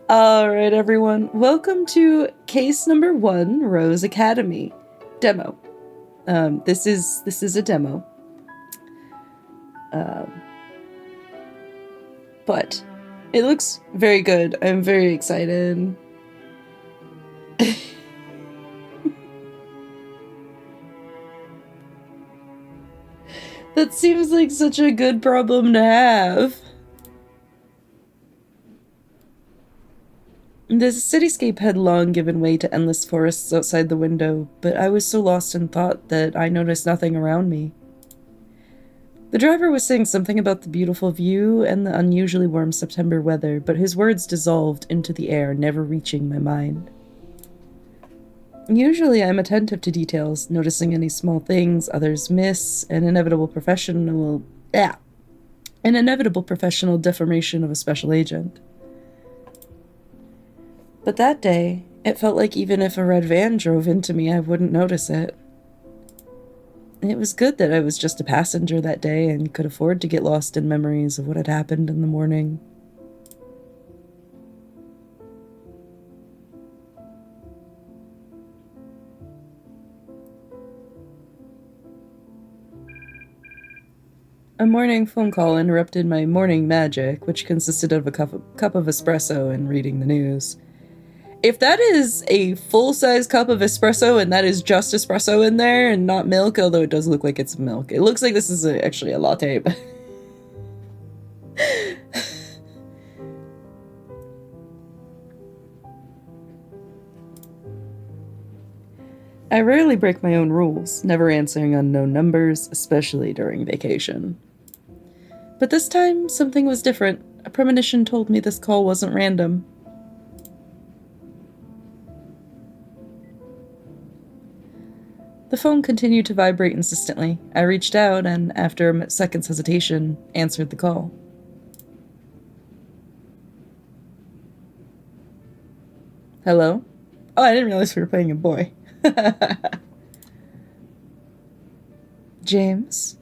Alright, everyone. Welcome to case number 1, Rose Academy. Demo. This is a demo. But it looks very good. I'm very excited. That seems like such a good problem to have. The cityscape had long given way to endless forests outside the window, but I was so lost in thought that I noticed nothing around me. The driver was saying something about the beautiful view and the unusually warm September weather, but his words dissolved into the air, never reaching my mind. Usually I'm attentive to details, noticing any small things others miss, an inevitable professional deformation of a special agent. But that day, it felt like even if a red van drove into me, I wouldn't notice it. It was good that I was just a passenger that day and could afford to get lost in memories of what had happened in the morning. A morning phone call interrupted my morning magic, which consisted of a cup of espresso and reading the news. If that is a full-size cup of espresso and that is just espresso in there and not milk, although it does look like it's milk. It looks like this is actually a latte. I rarely break my own rules, never answering unknown numbers, especially during vacation. But this time, something was different. A premonition told me this call wasn't random. The phone continued to vibrate insistently. I reached out and, after a second's hesitation, answered the call. Hello? Oh, I didn't realize we were playing a boy. James?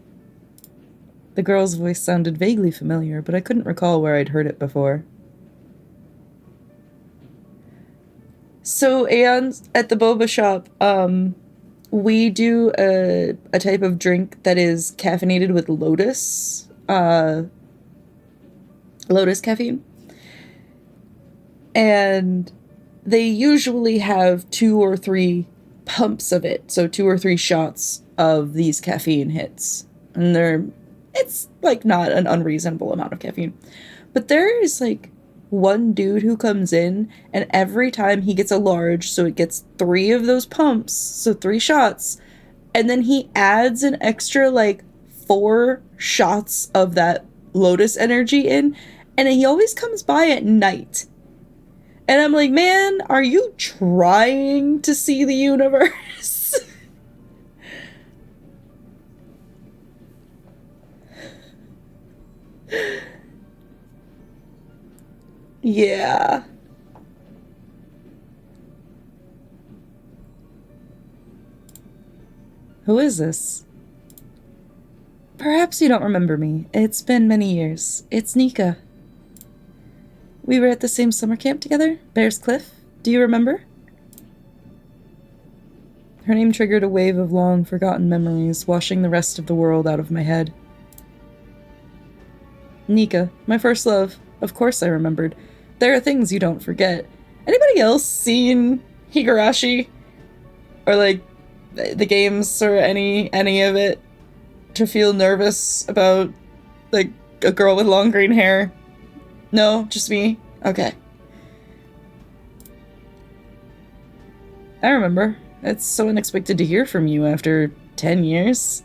The girl's voice sounded vaguely familiar, but I couldn't recall where I'd heard it before. So, Aeon's at the boba shop, we do a type of drink that is caffeinated with lotus caffeine. And they usually have 2 or 3 pumps of it, so 2 or 3 shots of these caffeine hits. And it's like not an unreasonable amount of caffeine. But there is like one dude who comes in, and every time he gets a large, so it gets 3 of those pumps, so 3 shots, and then he adds an extra like 4 shots of that lotus energy in, and he always comes by at night. And I'm like, man, are you trying to see the universe? Yeah. Who is this? Perhaps you don't remember me. It's been many years. It's Nika. We were at the same summer camp together, Bear's Cliff. Do you remember? Her name triggered a wave of long forgotten memories, washing the rest of the world out of my head. Nika, my first love. Of course I remembered. There are things you don't forget. Anybody else seen Higurashi? Or like the games or any of it to feel nervous about like a girl with long green hair? No, just me? Okay. I remember. It's so unexpected to hear from you after 10 years.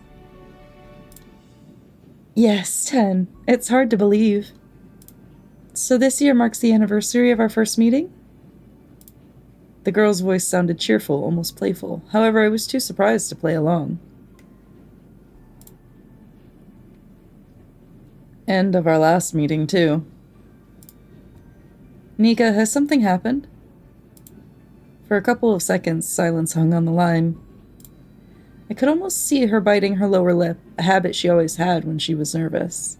Yes, 10. It's hard to believe. So this year marks the anniversary of our first meeting? The girl's voice sounded cheerful, almost playful. However, I was too surprised to play along. And of our last meeting, too. Nika, has something happened? For a couple of seconds, silence hung on the line. I could almost see her biting her lower lip, a habit she always had when she was nervous.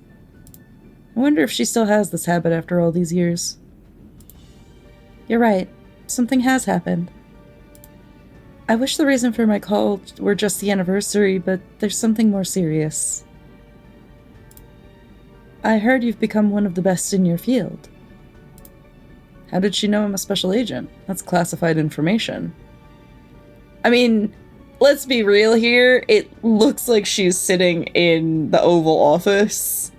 I wonder if she still has this habit after all these years. You're right. Something has happened. I wish the reason for my call were just the anniversary, but there's something more serious. I heard you've become one of the best in your field. How did she know I'm a special agent? That's classified information. I mean, let's be real here. It looks like she's sitting in the Oval Office.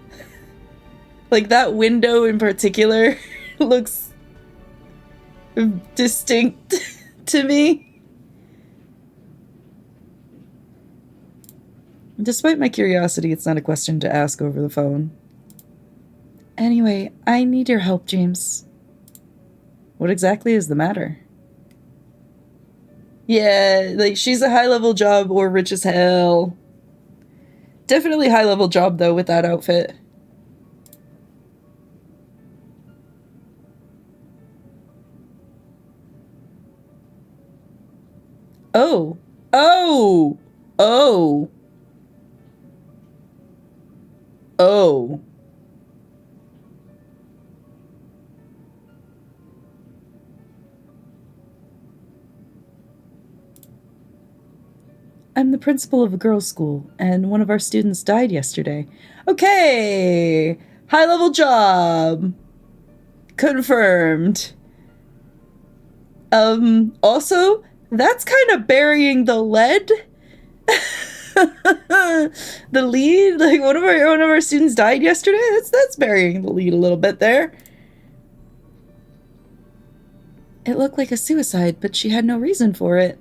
Like, that window in particular looks distinct to me. Despite my curiosity, it's not a question to ask over the phone. Anyway, I need your help, James. What exactly is the matter? Yeah, like, she's a high-level job or rich as hell. Definitely high-level job, though, with that outfit. Oh. Oh! Oh! Oh. I'm the principal of a girls' school, and one of our students died yesterday. Okay! High-level job! Confirmed. Also, that's kind of burying the lead. The lead, like one of our students died yesterday. That's burying the lead a little bit there. It looked like a suicide, but she had no reason for it.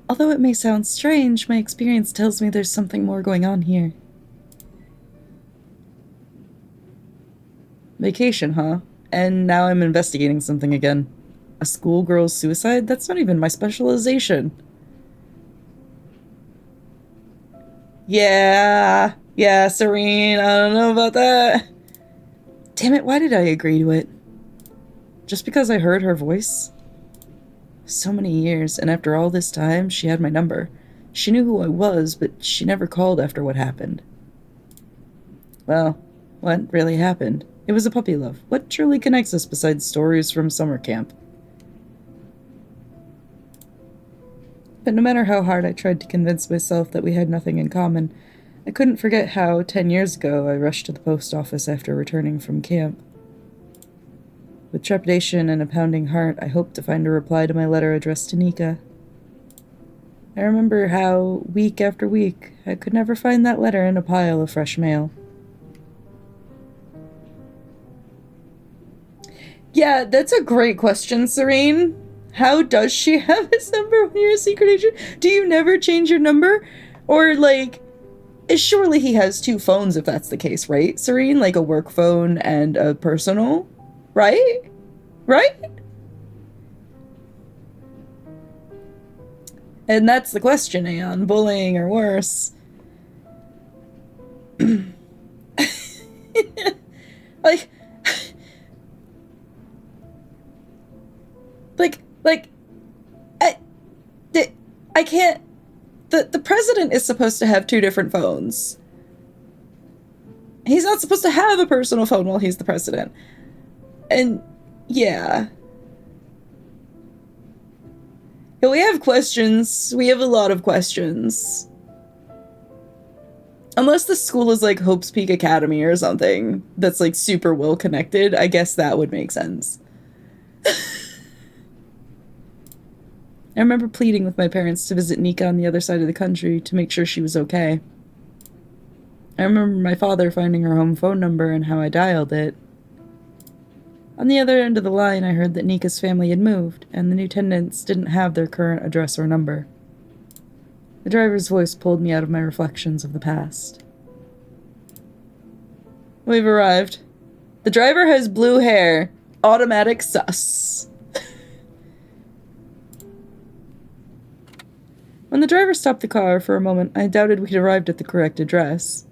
Although it may sound strange, my experience tells me there's something more going on here. Vacation, huh? And now I'm investigating something again. A schoolgirl's suicide? That's not even my specialization. Yeah, Serene, I don't know about that. Damn it, why did I agree to it? Just because I heard her voice? So many years, and after all this time, she had my number. She knew who I was, but she never called after what happened. Well, what really happened? It was a puppy love. What truly connects us besides stories from summer camp? But no matter how hard I tried to convince myself that we had nothing in common, I couldn't forget how, 10 years ago, I rushed to the post office after returning from camp. With trepidation and a pounding heart, I hoped to find a reply to my letter addressed to Nika. I remember how, week after week, I could never find that letter in a pile of fresh mail. Yeah, that's a great question, Serene. How does she have his number when you're a secret agent? Do you never change your number? Or, like, surely he has two phones if that's the case, right, Serene? Like a work phone and a personal, right? Right? And that's the question, Aeon. Bullying or worse. Like... Like, I can't... The president is supposed to have two different phones. He's not supposed to have a personal phone while he's the president. And, yeah. We have questions. We have a lot of questions. Unless the school is like Hope's Peak Academy or something that's like super well connected, I guess that would make sense. I remember pleading with my parents to visit Nika on the other side of the country to make sure she was okay. I remember my father finding her home phone number and how I dialed it. On the other end of the line, I heard that Nika's family had moved, and the new tenants didn't have their current address or number. The driver's voice pulled me out of my reflections of the past. We've arrived. The driver has blue hair. Automatic sus. When the driver stopped the car for a moment, I doubted we'd arrived at the correct address.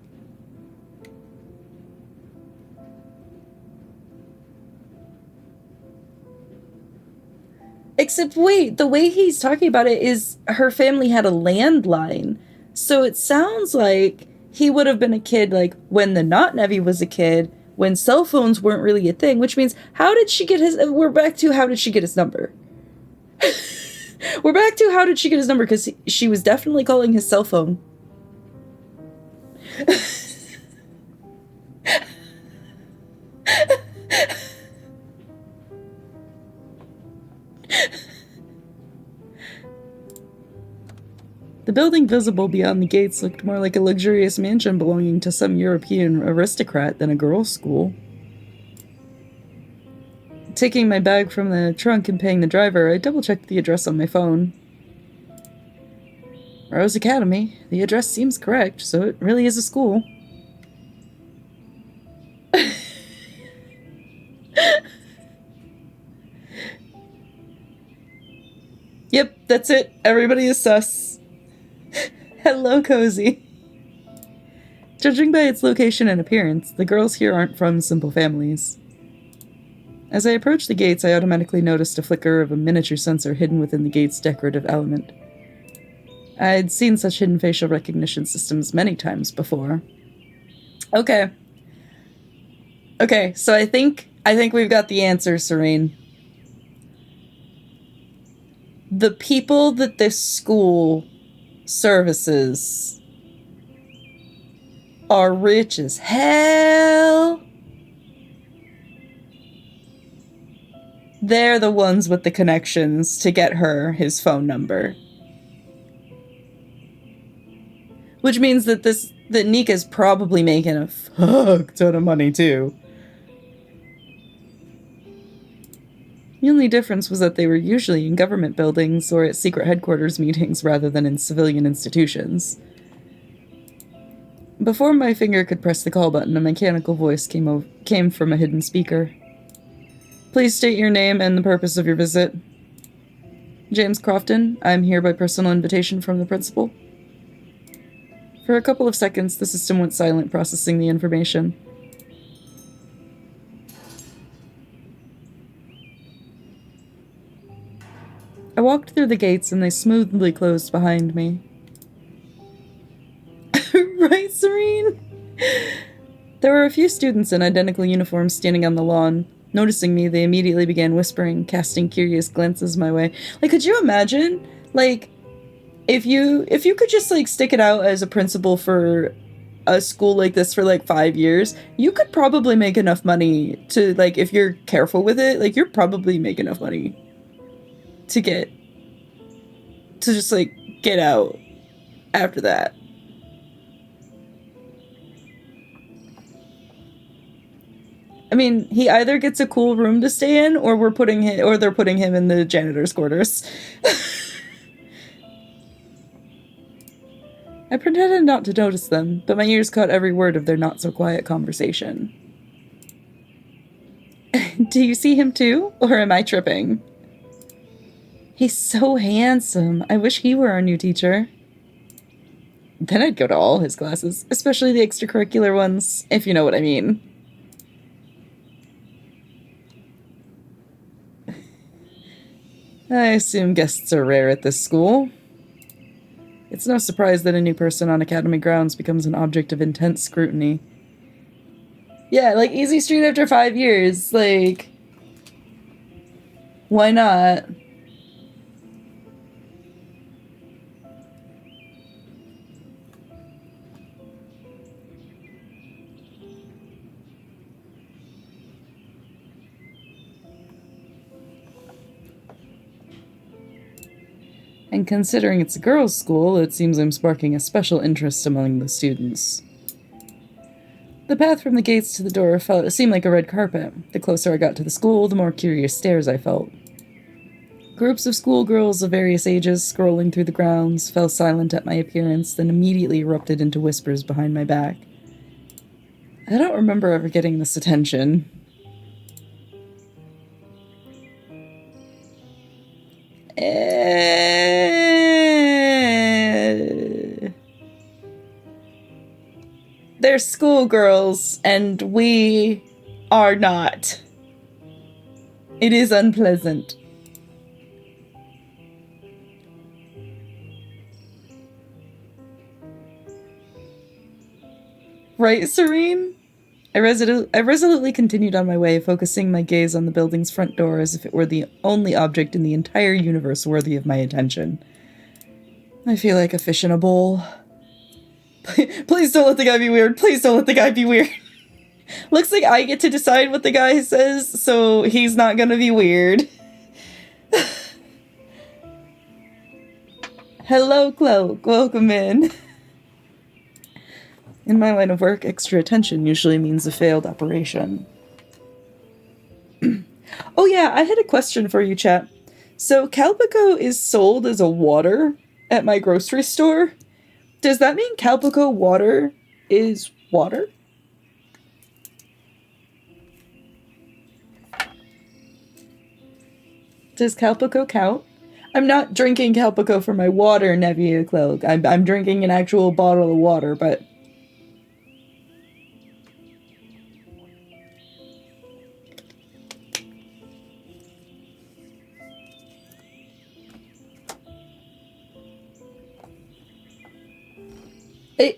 Except, wait, the way he's talking about it is her family had a landline. So it sounds like he would have been a kid, like, when the Not Nevi was a kid, when cell phones weren't really a thing, which means, how did she get his... We're back to how did she get his number? We're back to how did she get his number, because she was definitely calling his cell phone. The building visible beyond the gates looked more like a luxurious mansion belonging to some European aristocrat than a girls' school. Taking my bag from the trunk and paying the driver, I double-checked the address on my phone. Rose Academy. The address seems correct, so it really is a school. Yep, that's it. Everybody is sus. Hello, Cozy. Judging by its location and appearance, the girls here aren't from simple families. As I approached the gates, I automatically noticed a flicker of a miniature sensor hidden within the gate's decorative element. I had seen such hidden facial recognition systems many times before. Okay. Okay, so I think we've got the answer, Serene. The people that this school services are rich as hell. They're the ones with the connections to get her his phone number. Which means that that Nika's probably making a fuck ton of money too. The only difference was that they were usually in government buildings or at secret headquarters meetings rather than in civilian institutions. Before my finger could press the call button, a mechanical voice came from a hidden speaker. Please state your name and the purpose of your visit. James Crofton, I'm here by personal invitation from the principal. For a couple of seconds, the system went silent, processing the information. I walked through the gates and they smoothly closed behind me. Right, Serene? There were a few students in identical uniforms standing on the lawn. Noticing me, they immediately began whispering, casting curious glances my way. Like, could you imagine, like, if you could just, like, stick it out as a principal for a school like this for, like, 5 years, you could probably make enough money to, like, if you're careful with it, like, you're probably make enough money to just, like, get out after that. I mean, he either gets a cool room to stay in, or they're putting him in the janitor's quarters. I pretended not to notice them, but my ears caught every word of their not-so-quiet conversation. Do you see him too, or am I tripping? He's so handsome. I wish he were our new teacher. Then I'd go to all his classes, especially the extracurricular ones, if you know what I mean. I assume guests are rare at this school. It's no surprise that a new person on academy grounds becomes an object of intense scrutiny. Yeah, like, easy street after 5 years, like... Why not? And considering it's a girls' school, it seems I'm sparking a special interest among the students. The path from the gates to the door seemed like a red carpet. The closer I got to the school, the more curious stares I felt. Groups of schoolgirls of various ages, scrolling through the grounds, fell silent at my appearance, then immediately erupted into whispers behind my back. I don't remember ever getting this attention. They're schoolgirls, and we are not. It is unpleasant. Right, Serene? I resolutely continued on my way, focusing my gaze on the building's front door as if it were the only object in the entire universe worthy of my attention. I feel like a fish in a bowl. Please don't let the guy be weird. Please don't let the guy be weird. Looks like I get to decide what the guy says, so he's not gonna be weird. Hello, Cloak. Welcome in. In my line of work, extra attention usually means a failed operation. Oh yeah, I had a question for you, chat. So Calpico is sold as a water at my grocery store. Does that mean Calpico water is water? Does Calpico count? I'm not drinking Calpico for my water, Nevia Cloak. I'm drinking an actual bottle of water, but...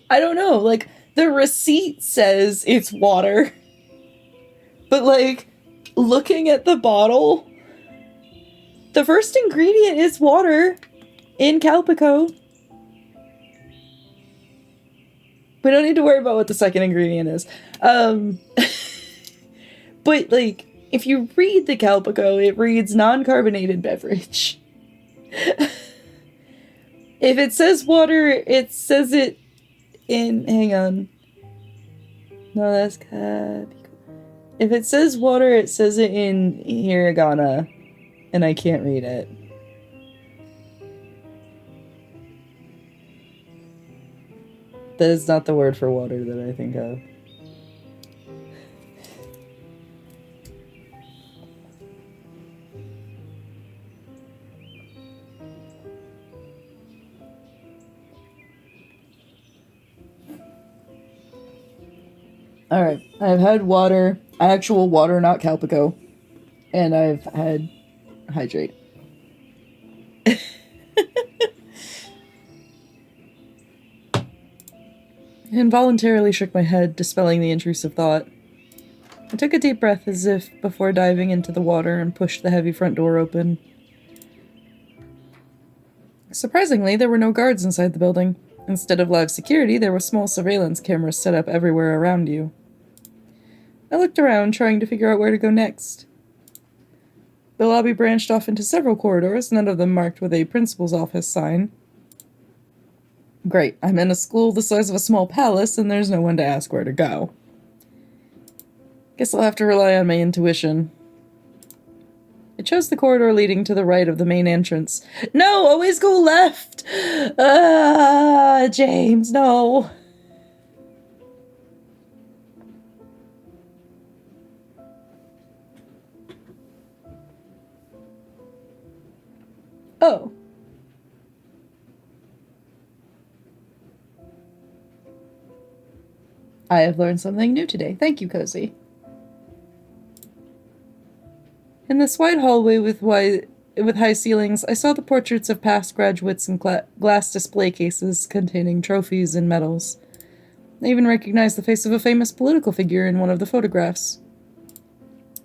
I don't know, like, the receipt says it's water. But, like, looking at the bottle, the first ingredient is water in Calpico. We don't need to worry about what the second ingredient is. But, like, if you read the Calpico, it reads non-carbonated beverage. If it says water, it says it in... Hang on. No, that's Calpico. If it says water, it says it in hiragana. And I can't read it. That is not the word for water that I think of. Alright, I've had water, actual water, not Calpico. And I've had hydrate. I involuntarily shook my head, dispelling the intrusive thought. I took a deep breath as if before diving into the water and pushed the heavy front door open. Surprisingly, there were no guards inside the building. Instead of live security, there were small surveillance cameras set up everywhere around you. I looked around, trying to figure out where to go next. The lobby branched off into several corridors, none of them marked with a principal's office sign. Great, I'm in a school the size of a small palace, and there's no one to ask where to go. Guess I'll have to rely on my intuition. I chose the corridor leading to the right of the main entrance. No, always go left! James, no. Oh. I have learned something new today. Thank you, Cozy. In this wide hallway with high ceilings, I saw the portraits of past graduates in glass display cases containing trophies and medals. I even recognized the face of a famous political figure in one of the photographs.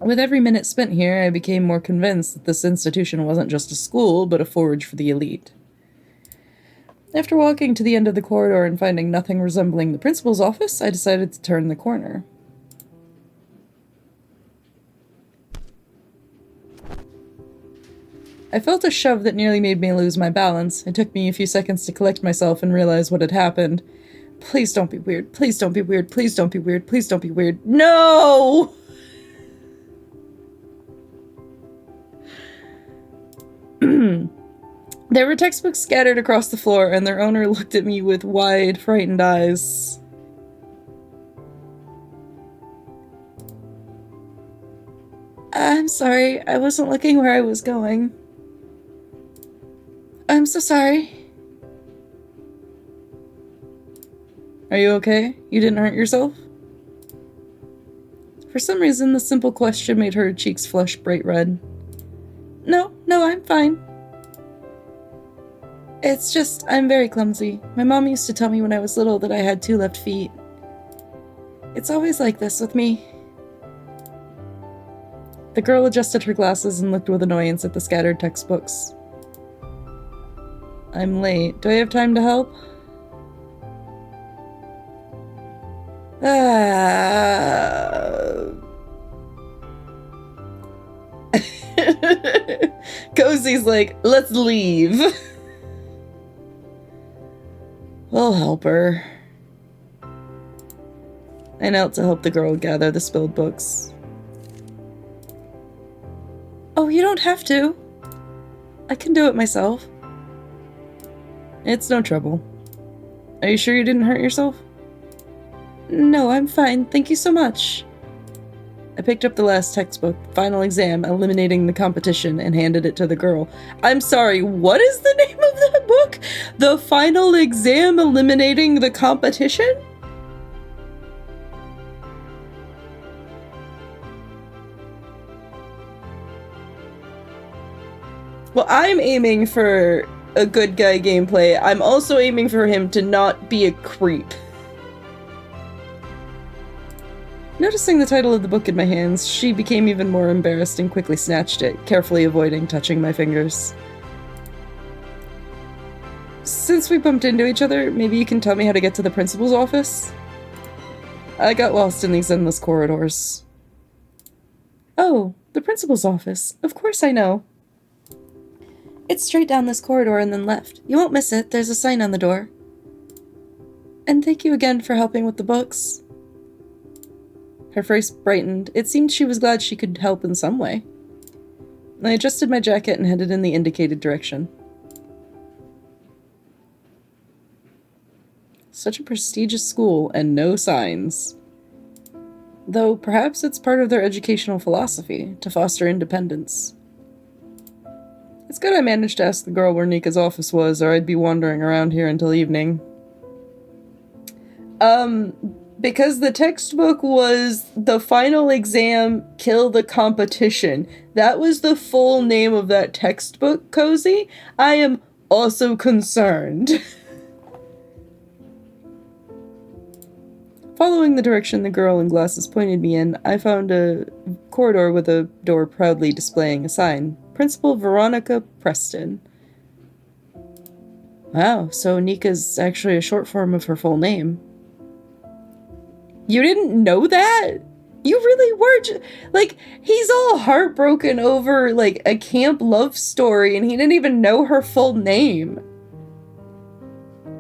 With every minute spent here, I became more convinced that this institution wasn't just a school, but a forge for the elite. After walking to the end of the corridor and finding nothing resembling the principal's office, I decided to turn the corner. I felt a shove that nearly made me lose my balance. It took me a few seconds to collect myself and realize what had happened. Please don't be weird. Please don't be weird. Please don't be weird. Please don't be weird. No! There were textbooks scattered across the floor, and their owner looked at me with wide, frightened eyes. I'm sorry, I wasn't looking where I was going. I'm so sorry. Are you okay? You didn't hurt yourself? For some reason, the simple question made her cheeks flush bright red. No, I'm fine. It's just, I'm very clumsy. My mom used to tell me when I was little that I had 2 left feet. It's always like this with me. The girl adjusted her glasses and looked with annoyance at the scattered textbooks. I'm late. Do I have time to help? Cozy's like, let's leave. We'll help her. I knelt to help the girl gather the spilled books. Oh, you don't have to. I can do it myself. It's no trouble. Are you sure you didn't hurt yourself? No, I'm fine. Thank you so much. I picked up the last textbook, Final Exam, Eliminating the Competition, and handed it to the girl. I'm sorry, what is the name of that book? The Final Exam, Eliminating the Competition? Well, I'm aiming for a good guy gameplay. I'm also aiming for him to not be a creep. Noticing the title of the book in my hands, she became even more embarrassed and quickly snatched it, carefully avoiding touching my fingers. Since we bumped into each other, maybe you can tell me how to get to the principal's office? I got lost in these endless corridors. Oh, the principal's office. Of course I know. It's straight down this corridor and then left. You won't miss it. There's a sign on the door. And thank you again for helping with the books. Her face brightened. It seemed she was glad she could help in some way. I adjusted my jacket and headed in the indicated direction. Such a prestigious school and no signs. Though perhaps it's part of their educational philosophy to foster independence. It's good I managed to ask the girl where Nika's office was, or I'd be wandering around here until evening. Because the textbook was The Final Exam, Kill the Competition. That was the full name of that textbook, Cozy. I am also concerned. Following the direction the girl in glasses pointed me in, I found a corridor with a door proudly displaying a sign. Principal Veronica Preston. Wow, so Nika's actually a short form of her full name. You didn't know that? You really were like, he's all heartbroken over, like, a camp love story, and he didn't even know her full name.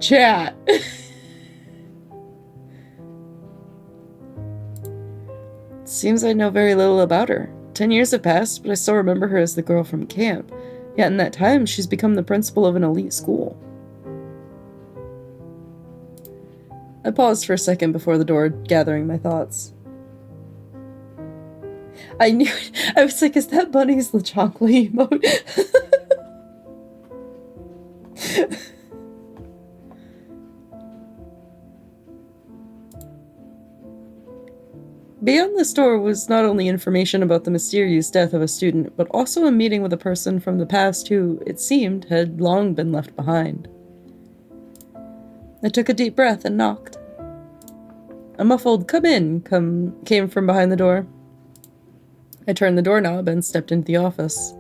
Chat. Seems I know very little about her. 10 years have passed, but I still remember her as the girl from camp. Yet in that time, she's become the principal of an elite school. I paused for a second before the door, gathering my thoughts. I knew it. I was like, is that Bunny's LeChonkly emote? Beyond this door was not only information about the mysterious death of a student, but also a meeting with a person from the past who, it seemed, had long been left behind. I took a deep breath and knocked. A muffled "come in" came from behind the door. I turned the doorknob and stepped into the office.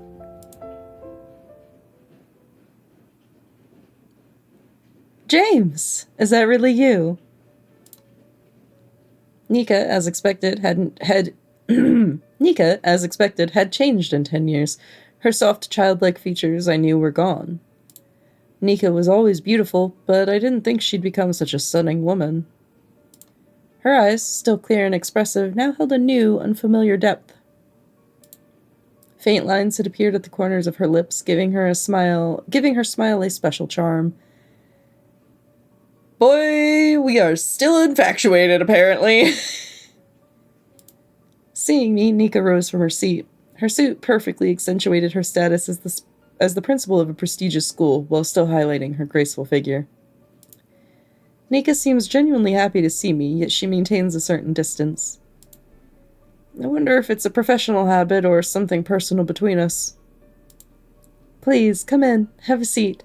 James! Is that really you? Nika, as expected, had changed in 10 years. Her soft, childlike features I knew were gone. Nika was always beautiful, but I didn't think she'd become such a stunning woman. Her eyes, still clear and expressive, now held a new, unfamiliar depth. Faint lines had appeared at the corners of her lips, giving her smile a special charm. Boy, we are still infatuated, apparently. Seeing me, Nika rose from her seat. Her suit perfectly accentuated her status as the principal of a prestigious school, while still highlighting her graceful figure. Nika seems genuinely happy to see me, yet she maintains a certain distance. I wonder if it's a professional habit or something personal between us. Please, come in. Have a seat.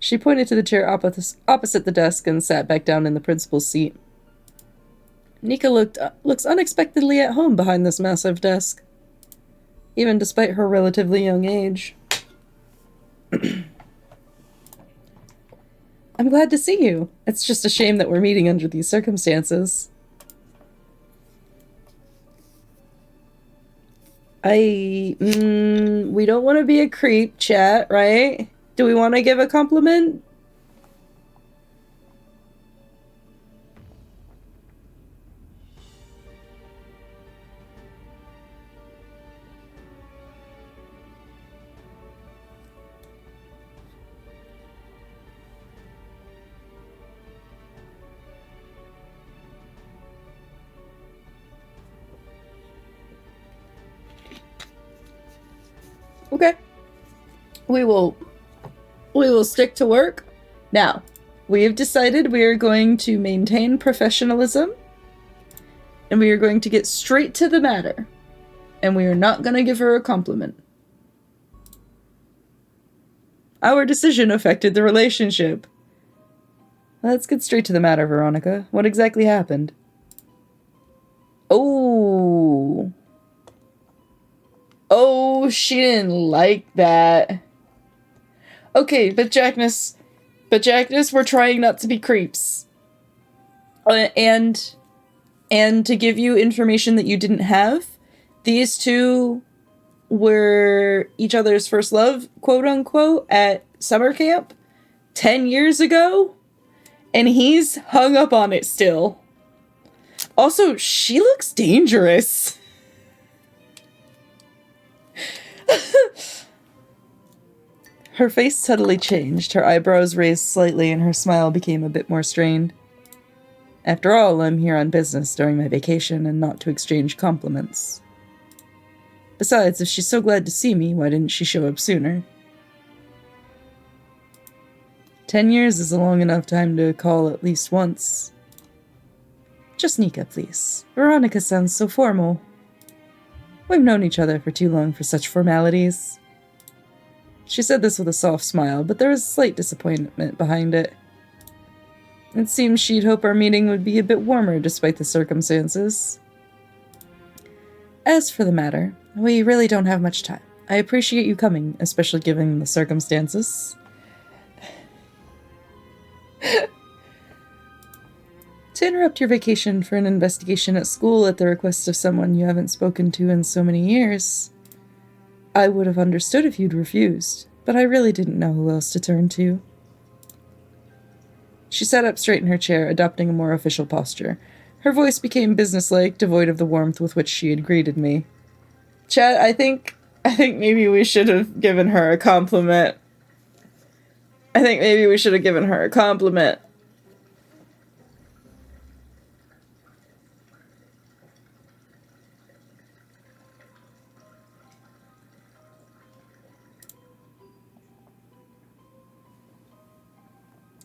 She pointed to the chair opposite the desk and sat back down in the principal's seat. Nika looks unexpectedly at home behind this massive desk, even despite her relatively young age. I'm glad to see you. It's just a shame that we're meeting under these circumstances. We don't want to be a creep, chat, right? Do we want to give a compliment? Okay. We will stick to work. Now, we have decided we are going to maintain professionalism, and we are going to get straight to the matter, and we are not going to give her a compliment. Our decision affected the relationship. Let's get straight to the matter, Veronica. What exactly happened? Oh, she didn't like that. Okay, but Jackness, we're trying not to be creeps. And to give you information that you didn't have, these two were each other's first love, quote unquote, at summer camp 10 years ago, and he's hung up on it still. Also, she looks dangerous. Her face subtly changed, her eyebrows raised slightly, and her smile became a bit more strained. After all, I'm here on business during my vacation and not to exchange compliments. Besides, if she's so glad to see me, why didn't she show up sooner? 10 years is a long enough time to call at least once. Just Nika, please. Veronica sounds so formal. We've known each other for too long for such formalities. She said this with a soft smile, but there was slight disappointment behind it. It seemed she'd hoped our meeting would be a bit warmer despite the circumstances. As for the matter, we really don't have much time. I appreciate you coming, especially given the circumstances. To interrupt your vacation for an investigation at school at the request of someone you haven't spoken to in so many years, I would have understood if you'd refused, but I really didn't know who else to turn to. She sat up straight in her chair, adopting a more official posture. Her voice became businesslike, devoid of the warmth with which she had greeted me. Chat, I think maybe we should have given her a compliment.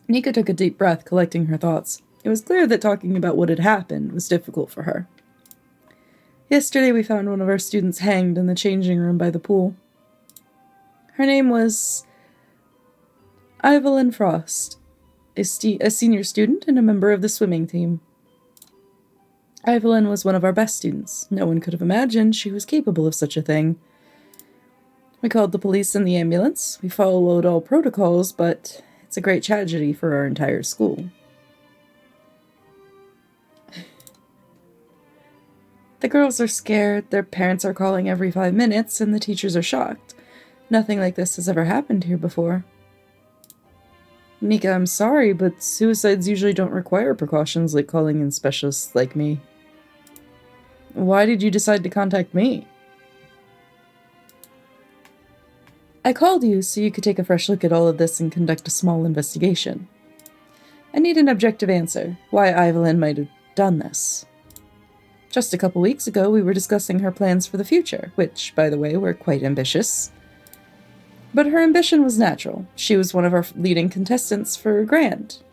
Nika took a deep breath, collecting her thoughts. It was clear that talking about what had happened was difficult for her. Yesterday we found one of our students hanged in the changing room by the pool. Her name was Evelyn Frost, a senior student and a member of the swimming team. Evelyn was one of our best students. No one could have imagined she was capable of such a thing. We called the police and the ambulance. We followed all protocols, but it's a great tragedy for our entire school. The girls are scared, their parents are calling every 5 minutes, and the teachers are shocked. Nothing like this has ever happened here before. Nika, I'm sorry, but suicides usually don't require precautions like calling in specialists like me. Why did you decide to contact me? I called you so you could take a fresh look at all of this and conduct a small investigation. I need an objective answer, why Evelyn might have done this. Just a couple weeks ago, we were discussing her plans for the future, which, by the way, were quite ambitious. But her ambition was natural. She was one of our leading contenders for a grant.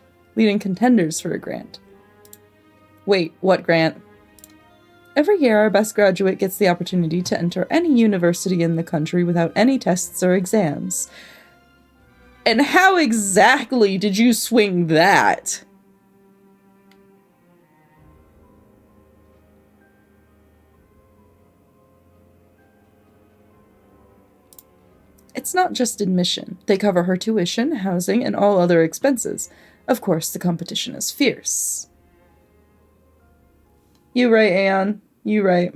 Wait, what grant? Every year, our best graduate gets the opportunity to enter any university in the country without any tests or exams. And how exactly did you swing that? It's not just admission. They cover her tuition, housing, and all other expenses. Of course, the competition is fierce. You right, Aeon. You right.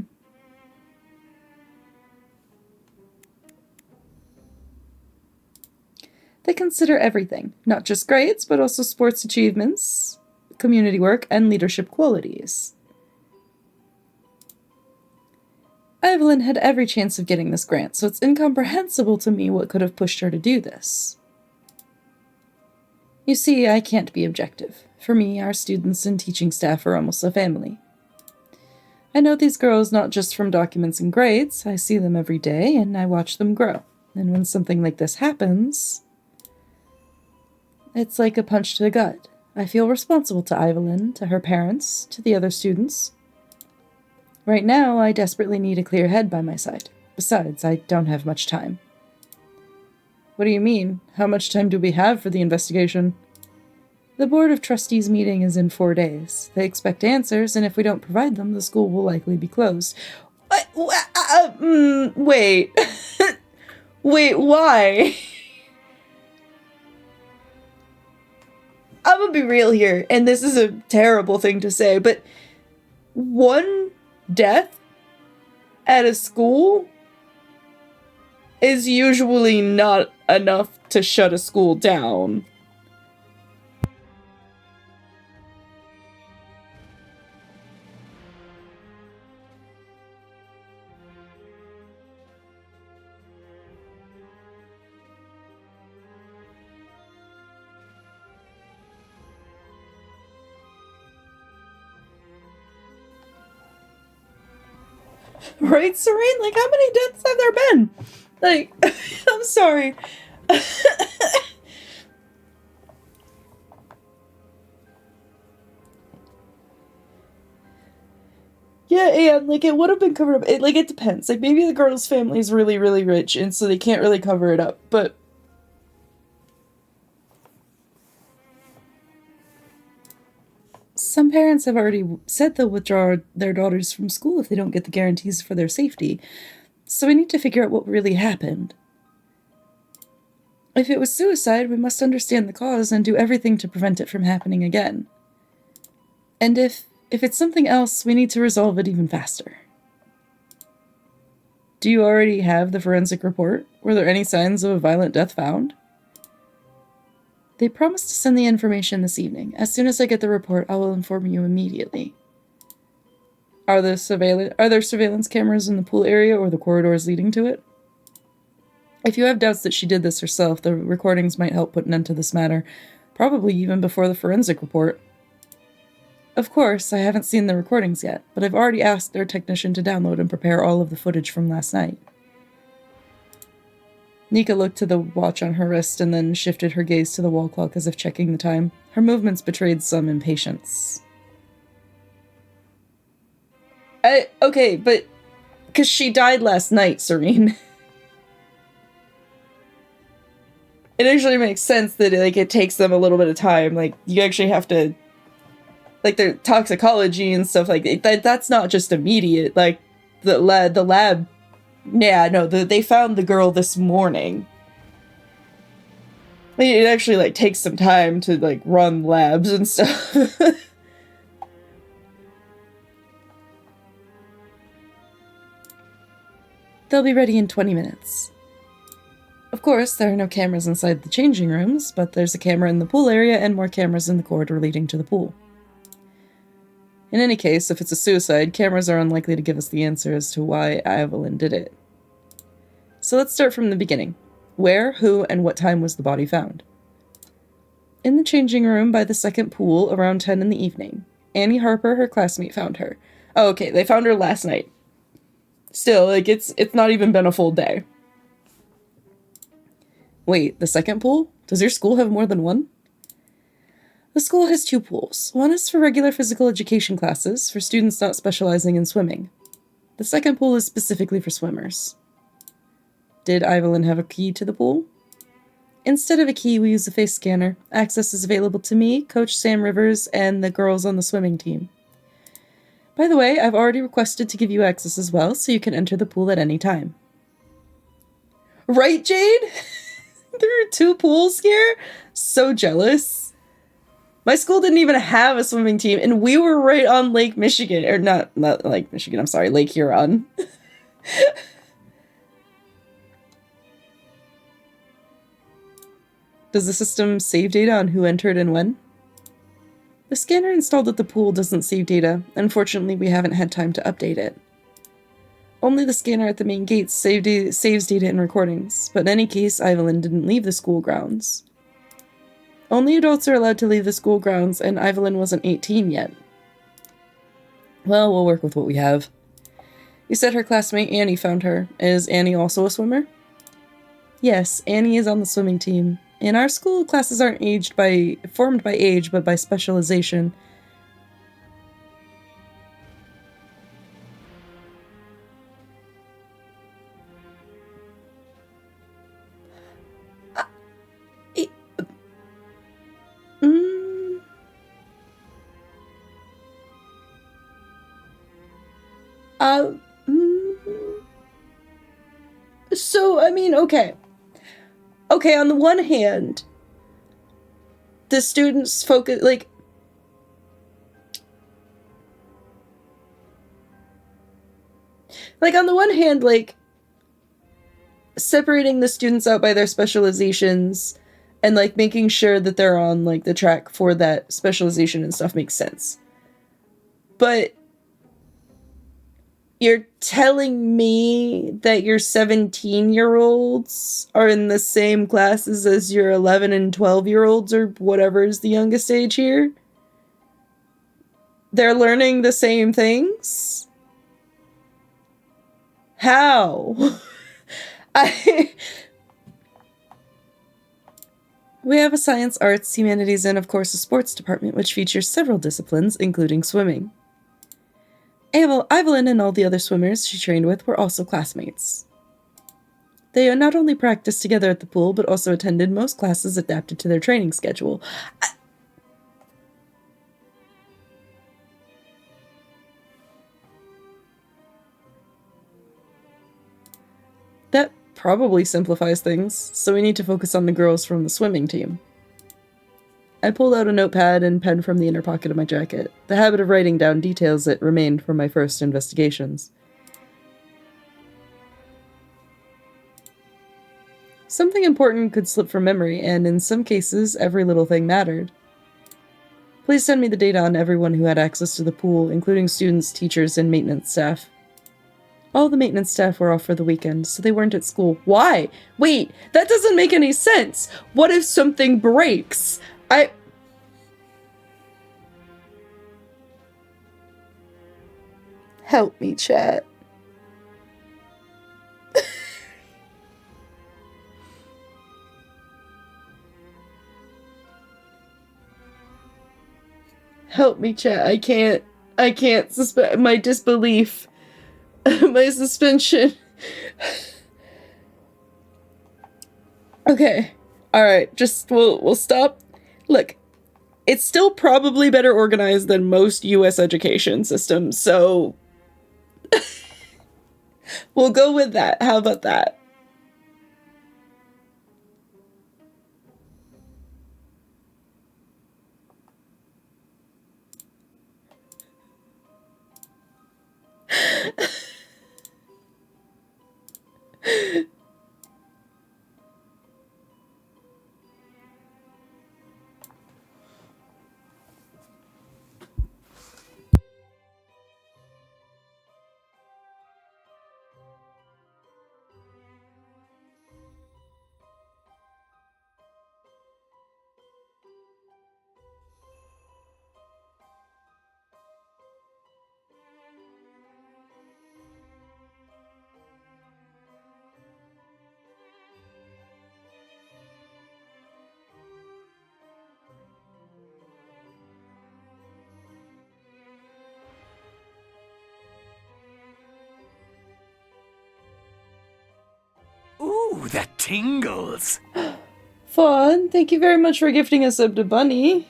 They consider everything, not just grades, but also sports achievements, community work, and leadership qualities. Evelyn had every chance of getting this grant, so it's incomprehensible to me what could have pushed her to do this. You see, I can't be objective. For me, our students and teaching staff are almost a family. I know these girls not just from documents and grades. I see them every day, and I watch them grow. And when something like this happens, it's like a punch to the gut. I feel responsible to Evelyn, to her parents, to the other students. Right now, I desperately need a clear head by my side. Besides, I don't have much time. What do you mean? How much time do we have for the investigation? The Board of Trustees meeting is in 4 days. They expect answers, and if we don't provide them, the school will likely be closed. Wait. Wait, why? I'm gonna be real here, and this is a terrible thing to say, but one death at a school is usually not enough to shut a school down. Right, Serene? Like, how many deaths have there been? Like, I'm sorry. Yeah, and, like, it would have been covered up. It depends. Like, maybe the girl's family is really, really rich, and so they can't really cover it up, but... Some parents have already said they'll withdraw their daughters from school if they don't get the guarantees for their safety. So we need to figure out what really happened. If it was suicide, we must understand the cause and do everything to prevent it from happening again. And if it's something else, we need to resolve it even faster. Do you already have the forensic report? Were there any signs of a violent death found? They promised to send the information this evening. As soon as I get the report, I will inform you immediately. Are there surveillance cameras in the pool area or the corridors leading to it? If you have doubts that she did this herself, the recordings might help put an end to this matter, probably even before the forensic report. Of course, I haven't seen the recordings yet, but I've already asked their technician to download and prepare all of the footage from last night. Nika looked to the watch on her wrist and then shifted her gaze to the wall clock as if checking the time. Her movements betrayed some impatience. Okay, but... because she died last night, Serene. It actually makes sense that, like, it takes them a little bit of time. Like, you actually have to... like, their toxicology and stuff like that. That's not just immediate. Like, the lab... yeah, no, they found the girl this morning. It actually, like, takes some time to, like, run labs and stuff. They'll be ready in 20 minutes. Of course, there are no cameras inside the changing rooms, but there's a camera in the pool area and more cameras in the corridor leading to the pool. In any case, if it's a suicide, cameras are unlikely to give us the answer as to why Evelyn did it. So let's start from the beginning. Where, who, and what time was the body found? In the changing room by the second pool around 10 in the evening. Annie Harper, her classmate, found her. Oh, okay, they found her last night. Still, like, it's not even been a full day. Wait, the second pool? Does your school have more than one? The school has 2 pools. One is for regular physical education classes, for students not specializing in swimming. The second pool is specifically for swimmers. Did Evelyn have a key to the pool? Instead of a key, we use a face scanner. Access is available to me, Coach Sam Rivers, and the girls on the swimming team. By the way, I've already requested to give you access as well, so you can enter the pool at any time. Right, Jade? There are 2 pools here? So jealous. My school didn't even have a swimming team, and we were right on Lake Michigan. Or not Lake Michigan, I'm sorry, Lake Huron. Does the system save data on who entered and when? The scanner installed at the pool doesn't save data. Unfortunately, we haven't had time to update it. Only the scanner at the main gate saves data and recordings, but in any case, Evelyn didn't leave the school grounds. Only adults are allowed to leave the school grounds, and Evelyn wasn't 18 yet. Well, we'll work with what we have. You said her classmate Annie found her. Is Annie also a swimmer? Yes, Annie is on the swimming team. In our school, classes aren't formed by age, but by specialization. So, I mean, okay. Okay, on the one hand, the students focus, like, on the one hand, like, separating the students out by their specializations and, like, making sure that they're on, like, the track for that specialization and stuff makes sense. But you're telling me that your 17-year-olds are in the same classes as your 11 and 12-year-olds or whatever is the youngest age here? They're learning the same things? How? We have a science, arts, humanities, and of course a sports department which features several disciplines, including swimming. Evelyn and all the other swimmers she trained with were also classmates. They not only practiced together at the pool, but also attended most classes adapted to their training schedule. That probably simplifies things, so we need to focus on the girls from the swimming team. I pulled out a notepad and pen from the inner pocket of my jacket. The habit of writing down details that remained from my first investigations. Something important could slip from memory, and in some cases, every little thing mattered. Please send me the data on everyone who had access to the pool, including students, teachers, and maintenance staff. All the maintenance staff were off for the weekend, so they weren't at school. Why? Wait, that doesn't make any sense! What if something breaks? Help me, chat. Help me, chat. I can't suspend my disbelief. My suspension. Okay. Alright, just we'll stop. Look, it's still probably better organized than most US education systems, so we'll go with that. How about that? Ooh, that tingles. Fawn, thank you very much for gifting us up to Bunny.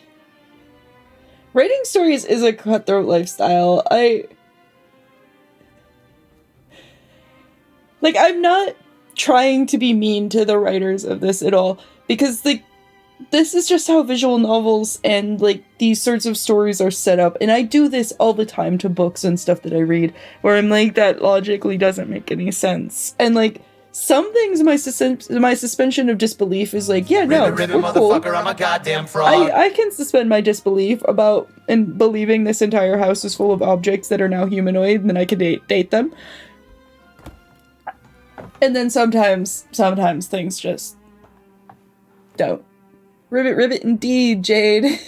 Writing stories is a cutthroat lifestyle. I'm not trying to be mean to the writers of this at all, because, this is just how visual novels and, these sorts of stories are set up, and I do this all the time to books and stuff that I read, where I'm like, that logically doesn't make any sense. And, some things my suspension of disbelief is yeah, no, we're cool. I'm a goddamn frog. I can suspend my disbelief about and believing this entire house is full of objects that are now humanoid, and then I can date them. And then sometimes things just don't. Ribbit indeed, Jade.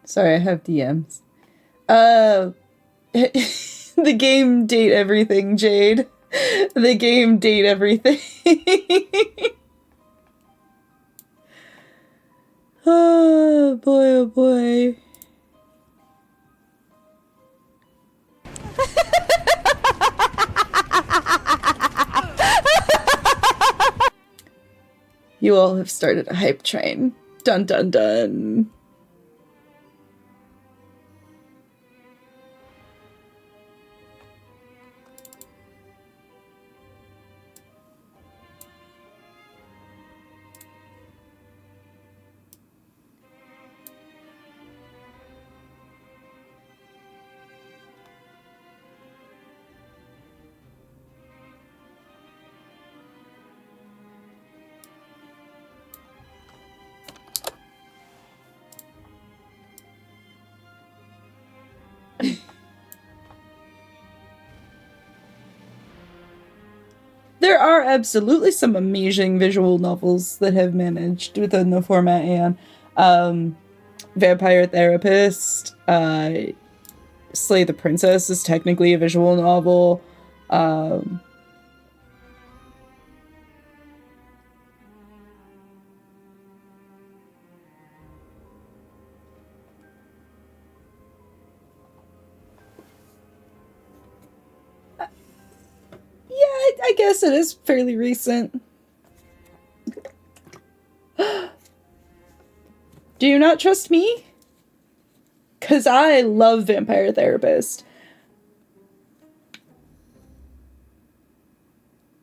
Sorry, I have DMs. The game date everything, Jade. The game date everything. Oh boy, oh boy. You all have started a hype train. Dun dun dun. There are absolutely some amazing visual novels that have managed within the format, and Vampire Therapist, Slay the Princess is technically a visual novel. I guess it is fairly recent. Do you not trust me? 'Cause I love Vampire Therapist.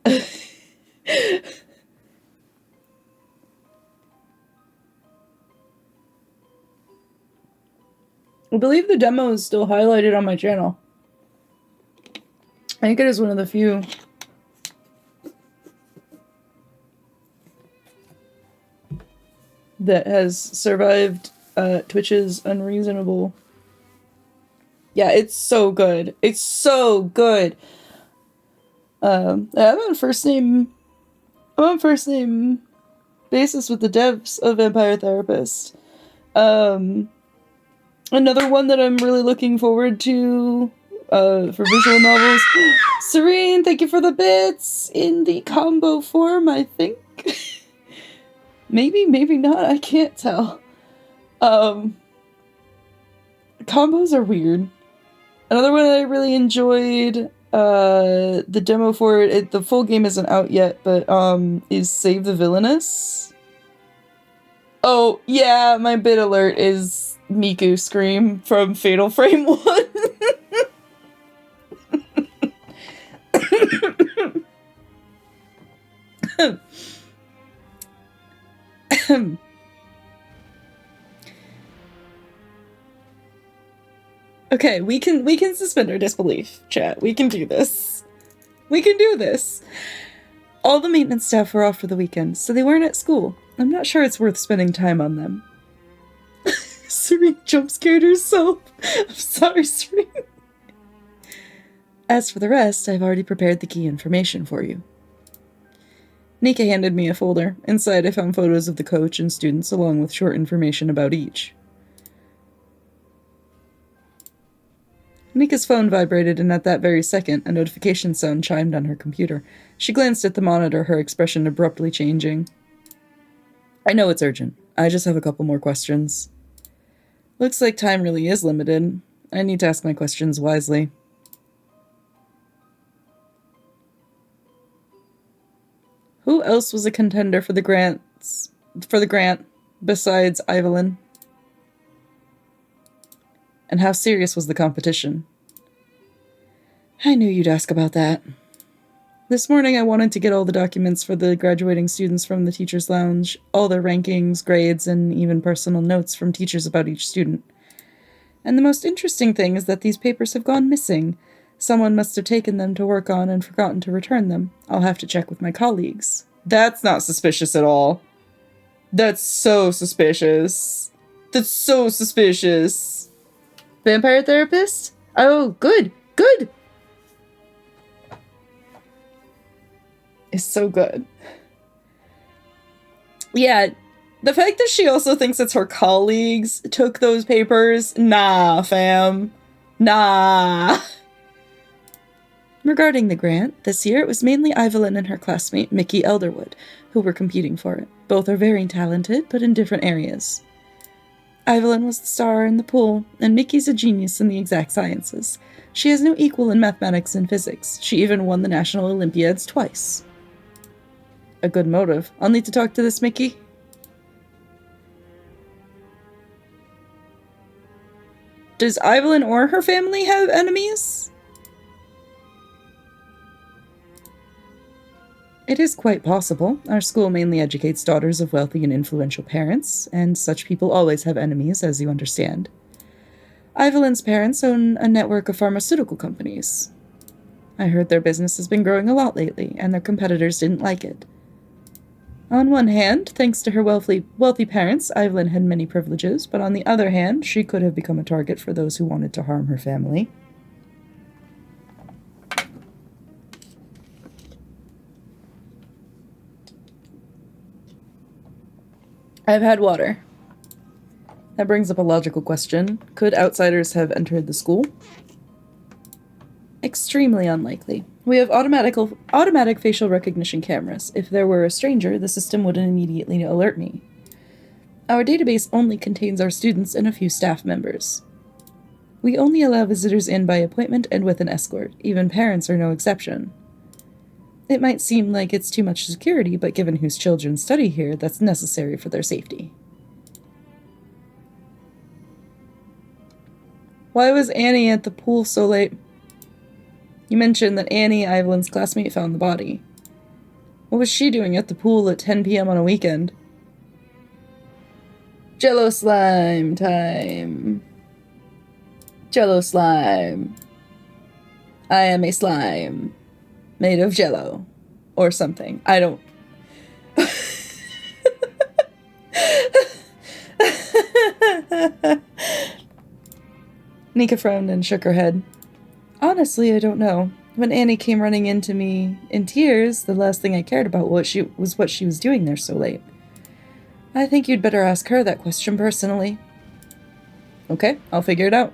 I believe the demo is still highlighted on my channel. I think it is one of the few. That has survived Twitch's unreasonable. Yeah, it's so good. It's so good. I'm on first name basis with the devs of Vampire Therapist. Another one that I'm really looking forward to for visual novels. Serene, thank you for the bits in the combo form, I think. Maybe not, I can't tell. Combos are weird. Another one that I really enjoyed, the demo for it, the full game isn't out yet, but is Save the Villainous. Oh, yeah, my bit alert is Miku Scream from Fatal Frame 1. Okay, we can suspend our disbelief, chat. We can do this. We can do this. All the maintenance staff were off for the weekend, so they weren't at school. I'm not sure it's worth spending time on them. Serene jump scared herself. I'm sorry, Serene. As for the rest, I've already prepared the key information for you. Nika handed me a folder. Inside, I found photos of the coach and students, along with short information about each. Nika's phone vibrated, and at that very second, a notification sound chimed on her computer. She glanced at the monitor, her expression abruptly changing. I know it's urgent. I just have a couple more questions. Looks like time really is limited. I need to ask my questions wisely. Who else was a contender for the grant besides Evelyn? And how serious was the competition? I knew you'd ask about that. This morning I wanted to get all the documents for the graduating students from the teacher's lounge, all their rankings, grades, and even personal notes from teachers about each student. And the most interesting thing is that these papers have gone missing. Someone must have taken them to work on and forgotten to return them. I'll have to check with my colleagues. That's not suspicious at all. That's so suspicious. That's so suspicious. Vampire therapist? Oh, good. Good. It's so good. Yeah, the fact that she also thinks it's her colleagues took those papers, nah, fam. Nah. Regarding the grant, this year it was mainly Evelyn and her classmate, Mickey Elderwood, who were competing for it. Both are very talented, but in different areas. Evelyn was the star in the pool, and Mickey's a genius in the exact sciences. She has no equal in mathematics and physics. She even won the National Olympiads twice. A good motive. I'll need to talk to this Mickey. Does Evelyn or her family have enemies? It is quite possible. Our school mainly educates daughters of wealthy and influential parents, and such people always have enemies, as you understand. Evelyn's parents own a network of pharmaceutical companies. I heard their business has been growing a lot lately, and their competitors didn't like it. On one hand, thanks to her wealthy parents, Evelyn had many privileges, but on the other hand, she could have become a target for those who wanted to harm her family. I've had water. That brings up a logical question. Could outsiders have entered the school? Extremely unlikely. We have automatic facial recognition cameras. If there were a stranger, the system would immediately alert me. Our database only contains our students and a few staff members. We only allow visitors in by appointment and with an escort. Even parents are no exception. It might seem like it's too much security, but given whose children study here, that's necessary for their safety. Why was Annie at the pool so late? You mentioned that Annie, Evelyn's classmate, found the body. What was she doing at the pool at 10 p.m. on a weekend? Jello slime time. Jello slime. I am a slime. Made of jello. Or something. I don't... Nika frowned and shook her head. Honestly, I don't know. When Annie came running into me in tears, the last thing I cared about was what she was doing there so late. I think you'd better ask her that question personally. Okay, I'll figure it out.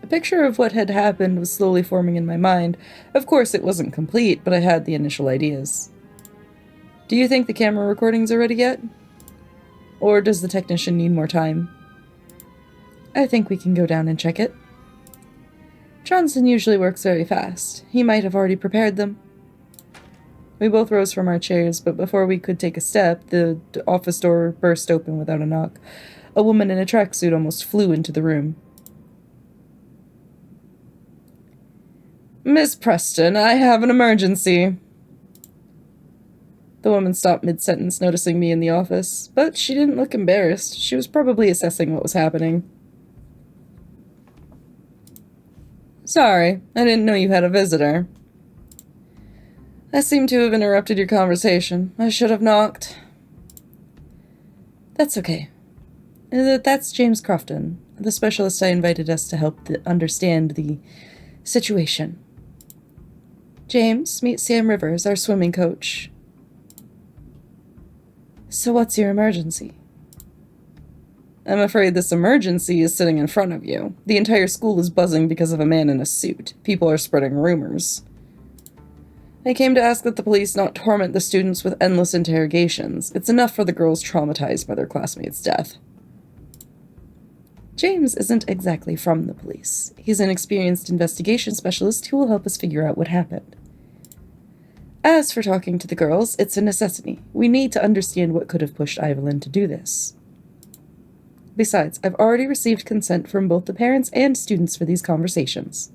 A picture of what had happened was slowly forming in my mind. Of course, it wasn't complete, but I had the initial ideas. Do you think the camera recordings are ready yet? Or does the technician need more time? I think we can go down and check it. Johnson usually works very fast. He might have already prepared them. We both rose from our chairs, but before we could take a step, the office door burst open without a knock. A woman in a tracksuit almost flew into the room. Miss Preston, I have an emergency. The woman stopped mid-sentence, noticing me in the office, but she didn't look embarrassed. She was probably assessing what was happening. Sorry, I didn't know you had a visitor. I seem to have interrupted your conversation. I should have knocked. That's okay. That's James Crofton, the specialist I invited us to help understand the situation. James, meet Sam Rivers, our swimming coach. So what's your emergency? I'm afraid this emergency is sitting in front of you. The entire school is buzzing because of a man in a suit. People are spreading rumors. I came to ask that the police not torment the students with endless interrogations. It's enough for the girls traumatized by their classmate's death. James isn't exactly from the police. He's an experienced investigation specialist who will help us figure out what happened. As for talking to the girls, it's a necessity. We need to understand what could have pushed Evelyn to do this. Besides, I've already received consent from both the parents and students for these conversations.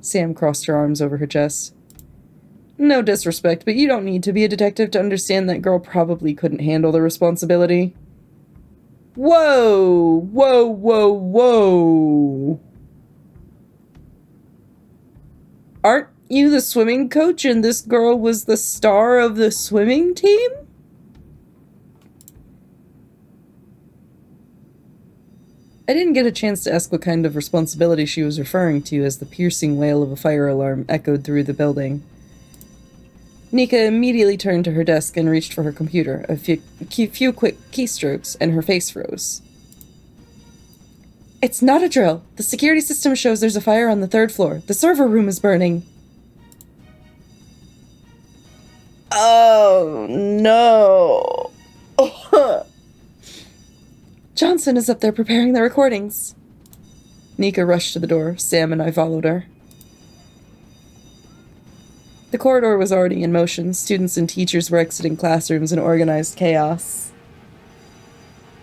Sam crossed her arms over her chest. No disrespect, but you don't need to be a detective to understand that girl probably couldn't handle the responsibility. Whoa! Whoa, whoa, whoa! Aren't you the swimming coach and this girl was the star of the swimming team? I didn't get a chance to ask what kind of responsibility she was referring to as the piercing wail of a fire alarm echoed through the building. Nika immediately turned to her desk and reached for her computer. A few quick keystrokes, and her face froze. It's not a drill. The security system shows there's a fire on the 3rd floor. The server room is burning. Oh, no. Johnson is up there preparing the recordings. Nika rushed to the door. Sam and I followed her. The corridor was already in motion. Students and teachers were exiting classrooms in organized chaos.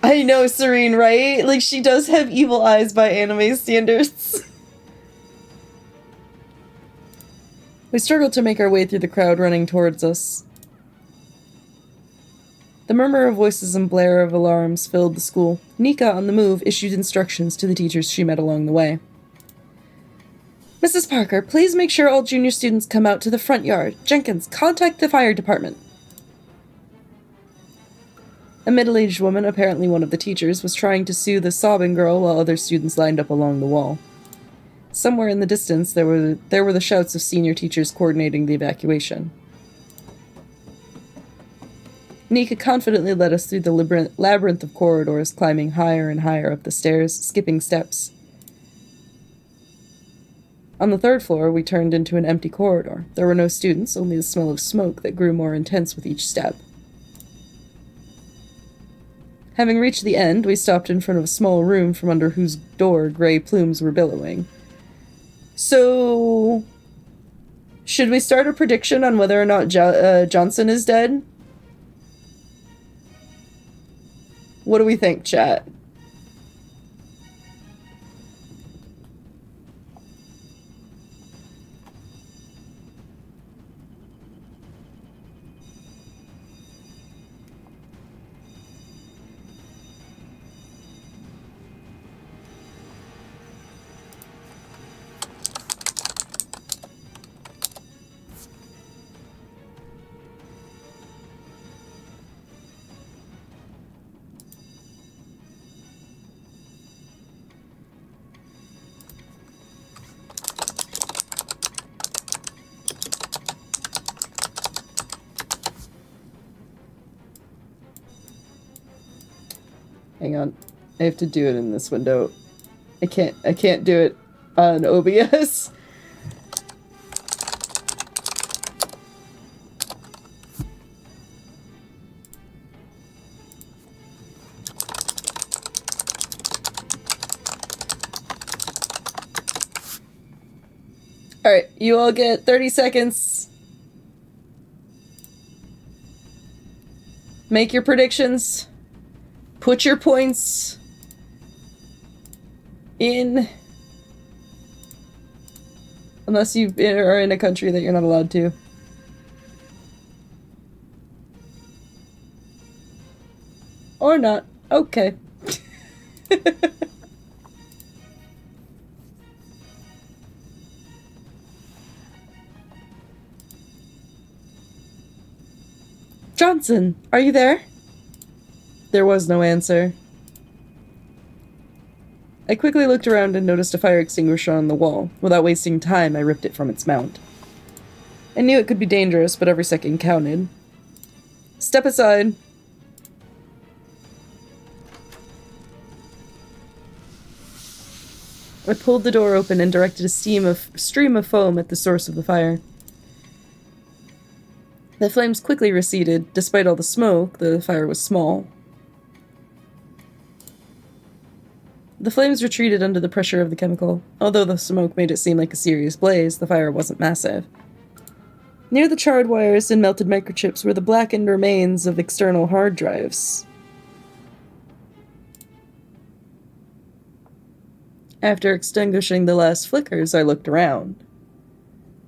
I know, Serene, right? Like, she does have evil eyes by anime standards. We struggled to make our way through the crowd running towards us. The murmur of voices and blare of alarms filled the school. Nika, on the move, issued instructions to the teachers she met along the way. Mrs. Parker, please make sure all junior students come out to the front yard. Jenkins, contact the fire department. A middle-aged woman, apparently one of the teachers, was trying to soothe a sobbing girl while other students lined up along the wall. Somewhere in the distance, there were the shouts of senior teachers coordinating the evacuation. Nika confidently led us through the labyrinth of corridors, climbing higher and higher up the stairs, skipping steps. On the 3rd floor, we turned into an empty corridor. There were no students, only the smell of smoke that grew more intense with each step. Having reached the end, we stopped in front of a small room from under whose door gray plumes were billowing. So, should we start a prediction on whether or not Johnson is dead? What do we think, chat? Hang on. I have to do it in this window. I can't do it on OBS. Alright, you all get 30 seconds. Make your predictions. Put your points in. Unless you are in a country that you're not allowed to. Or not. Okay. Johnson, are you there? There was no answer. I quickly looked around and noticed a fire extinguisher on the wall. Without wasting time, I ripped it from its mount. I knew it could be dangerous, but every second counted. Step aside. I pulled the door open and directed a stream of foam at the source of the fire. The flames quickly receded. Despite all the smoke, the fire was small. The flames retreated under the pressure of the chemical. Although the smoke made it seem like a serious blaze, the fire wasn't massive. Near the charred wires and melted microchips were the blackened remains of external hard drives. After extinguishing the last flickers, I looked around.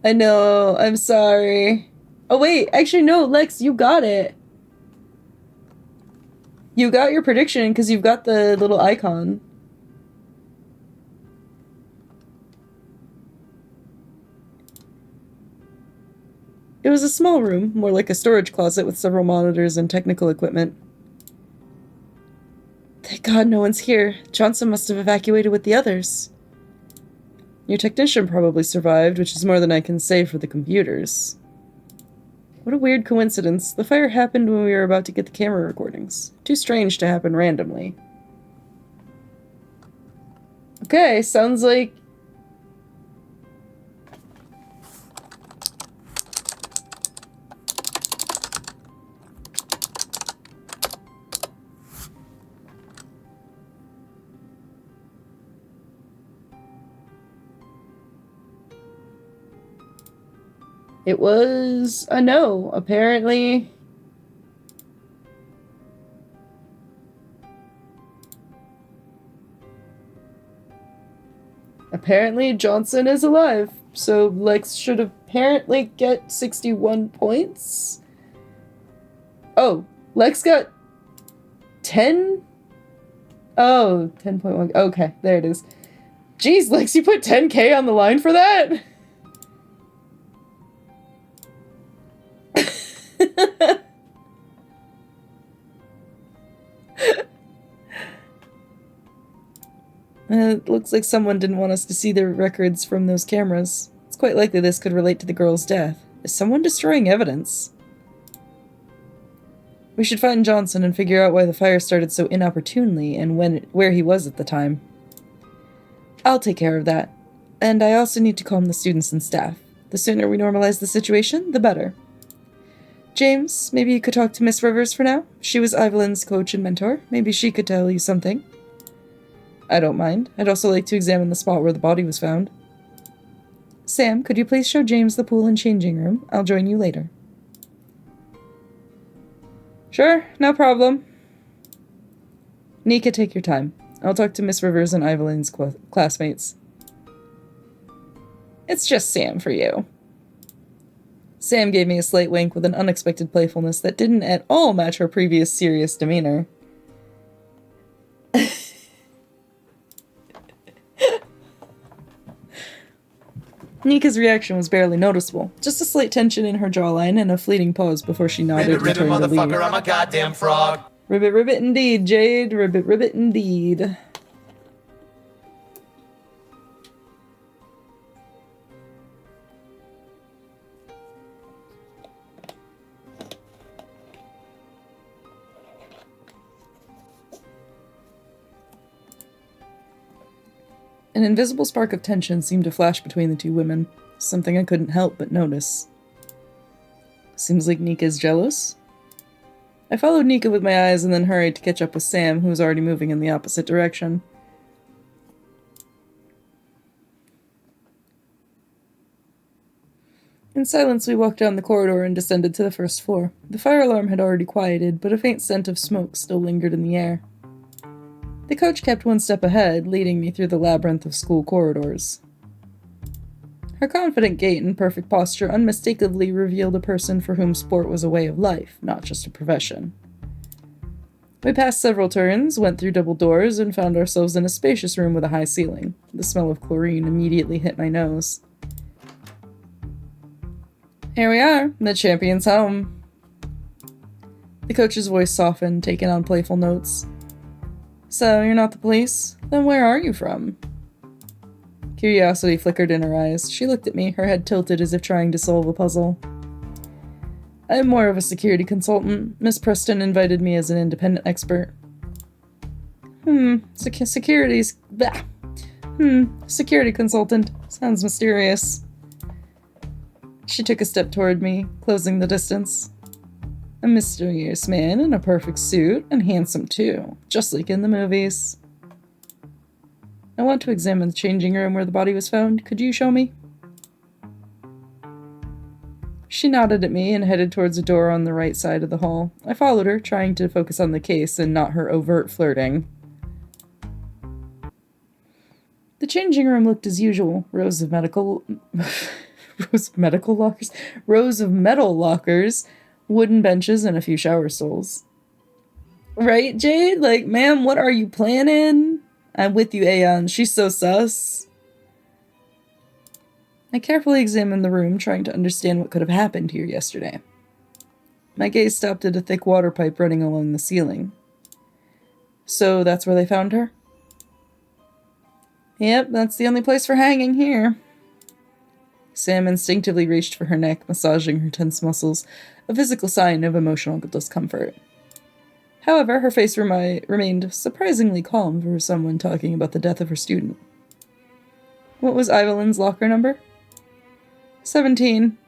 I know, I'm sorry. Oh wait, actually no, Lex, you got it. You got your prediction because you've got the little icon. It was a small room, more like a storage closet with several monitors and technical equipment. Thank God no one's here. Johnson must have evacuated with the others. Your technician probably survived, which is more than I can say for the computers. What a weird coincidence. The fire happened when we were about to get the camera recordings. Too strange to happen randomly. Okay, sounds like... It was a no, apparently. Apparently Johnson is alive, so Lex should apparently get 61 points. Oh, Lex got 10? Oh, 10.1. Okay, there it is. Jeez, Lex, you put 10k on the line for that? It looks like someone didn't want us to see their records from those cameras. It's quite likely this could relate to the girl's death. Is someone destroying evidence? We should find Johnson and figure out why the fire started so inopportunely and where he was at the time. I'll take care of that. And I also need to calm the students and staff. The sooner we normalize the situation, the better. James, maybe you could talk to Miss Rivers for now? She was Evelyn's coach and mentor. Maybe she could tell you something. I don't mind. I'd also like to examine the spot where the body was found. Sam, could you please show James the pool and changing room? I'll join you later. Sure, no problem. Nika, take your time. I'll talk to Miss Rivers and Evelyn's classmates. It's just Sam for you. Sam gave me a slight wink with an unexpected playfulness that didn't at all match her previous serious demeanor. Nika's reaction was barely noticeable. Just a slight tension in her jawline and a fleeting pause before she nodded Ribbit, ribbit, motherfucker, I'm a goddamn frog. Ribbit, ribbit indeed, Jade. Ribbit, ribbit indeed. An invisible spark of tension seemed to flash between the two women, something I couldn't help but notice. Seems like Nika's jealous? I followed Nika with my eyes and then hurried to catch up with Sam, who was already moving in the opposite direction. In silence, we walked down the corridor and descended to the first floor. The fire alarm had already quieted, but a faint scent of smoke still lingered in the air. The coach kept one step ahead, leading me through the labyrinth of school corridors. Her confident gait and perfect posture unmistakably revealed a person for whom sport was a way of life, not just a profession. We passed several turns, went through double doors, and found ourselves in a spacious room with a high ceiling. The smell of chlorine immediately hit my nose. Here we are, the champion's home. The coach's voice softened, taking on playful notes. So, you're not the police? Then where are you from? Curiosity flickered in her eyes. She looked at me, her head tilted as if trying to solve a puzzle. I am more of a security consultant. Miss Preston invited me as an independent expert. Securities... Bah. Security consultant. Sounds mysterious. She took a step toward me, closing the distance. A mysterious man in a perfect suit, and handsome too, just like in the movies. I want to examine the changing room where the body was found. Could you show me? She nodded at me and headed towards a door on the right side of the hall. I followed her, trying to focus on the case and not her overt flirting. The changing room looked as usual. Rows of metal lockers, wooden benches, and a few shower stalls. Right, Jade? Like, ma'am, what are you planning? I'm with you, Aeon. She's so sus. I carefully examined the room, trying to understand what could have happened here yesterday. My gaze stopped at a thick water pipe running along the ceiling. So that's where they found her? Yep, that's the only place for hanging here. Sam instinctively reached for her neck, massaging her tense muscles, a physical sign of emotional discomfort. However, her face remained surprisingly calm for someone talking about the death of her student. What was Evelyn's locker number? 17.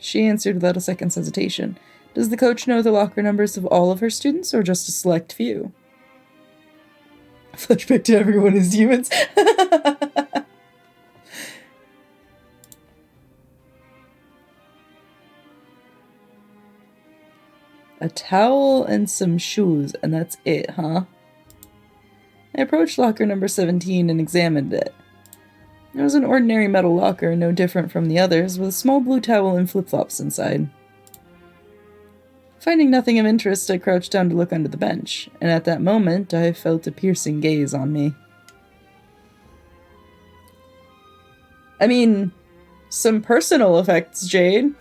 She answered without a second's hesitation. Does the coach know the locker numbers of all of her students, or just a select few? Flashback to everyone as humans. A towel and some shoes, and that's it, huh? I approached locker number 17 and examined it. It was an ordinary metal locker, no different from the others, with a small blue towel and flip-flops inside. Finding nothing of interest, I crouched down to look under the bench, and at that moment, I felt a piercing gaze on me. I mean, some personal effects, Jade.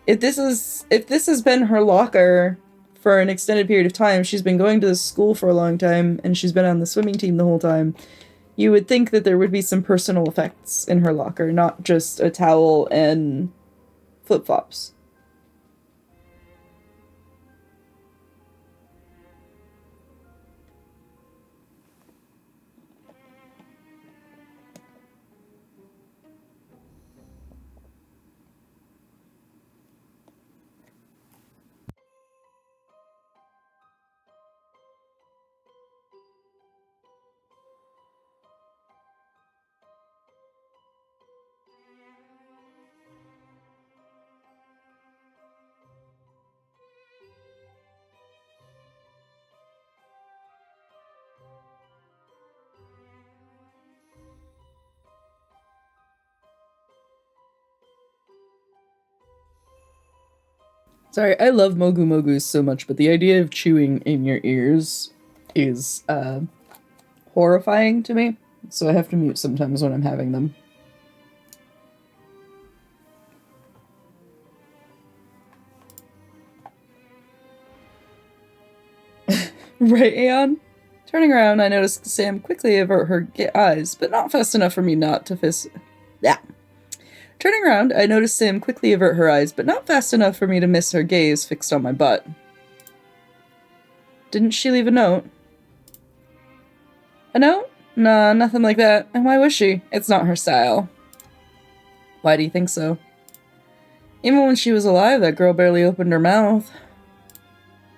If this has been her locker for an extended period of time, she's been going to this school for a long time, and she's been on the swimming team the whole time, you would think that there would be some personal effects in her locker, not just a towel and flip-flops. Sorry, I love Mogu Mogus so much, but the idea of chewing in your ears is, horrifying to me, so I have to mute sometimes when I'm having them. Right, Aeon? Turning around, I noticed Sam quickly avert her eyes, but not fast enough for me not to Turning around, I noticed Sam quickly avert her eyes, but not fast enough for me to miss her gaze fixed on my butt. Didn't she leave a note? A note? Nah, nothing like that. And why was she? It's not her style. Why do you think so? Even when she was alive, that girl barely opened her mouth.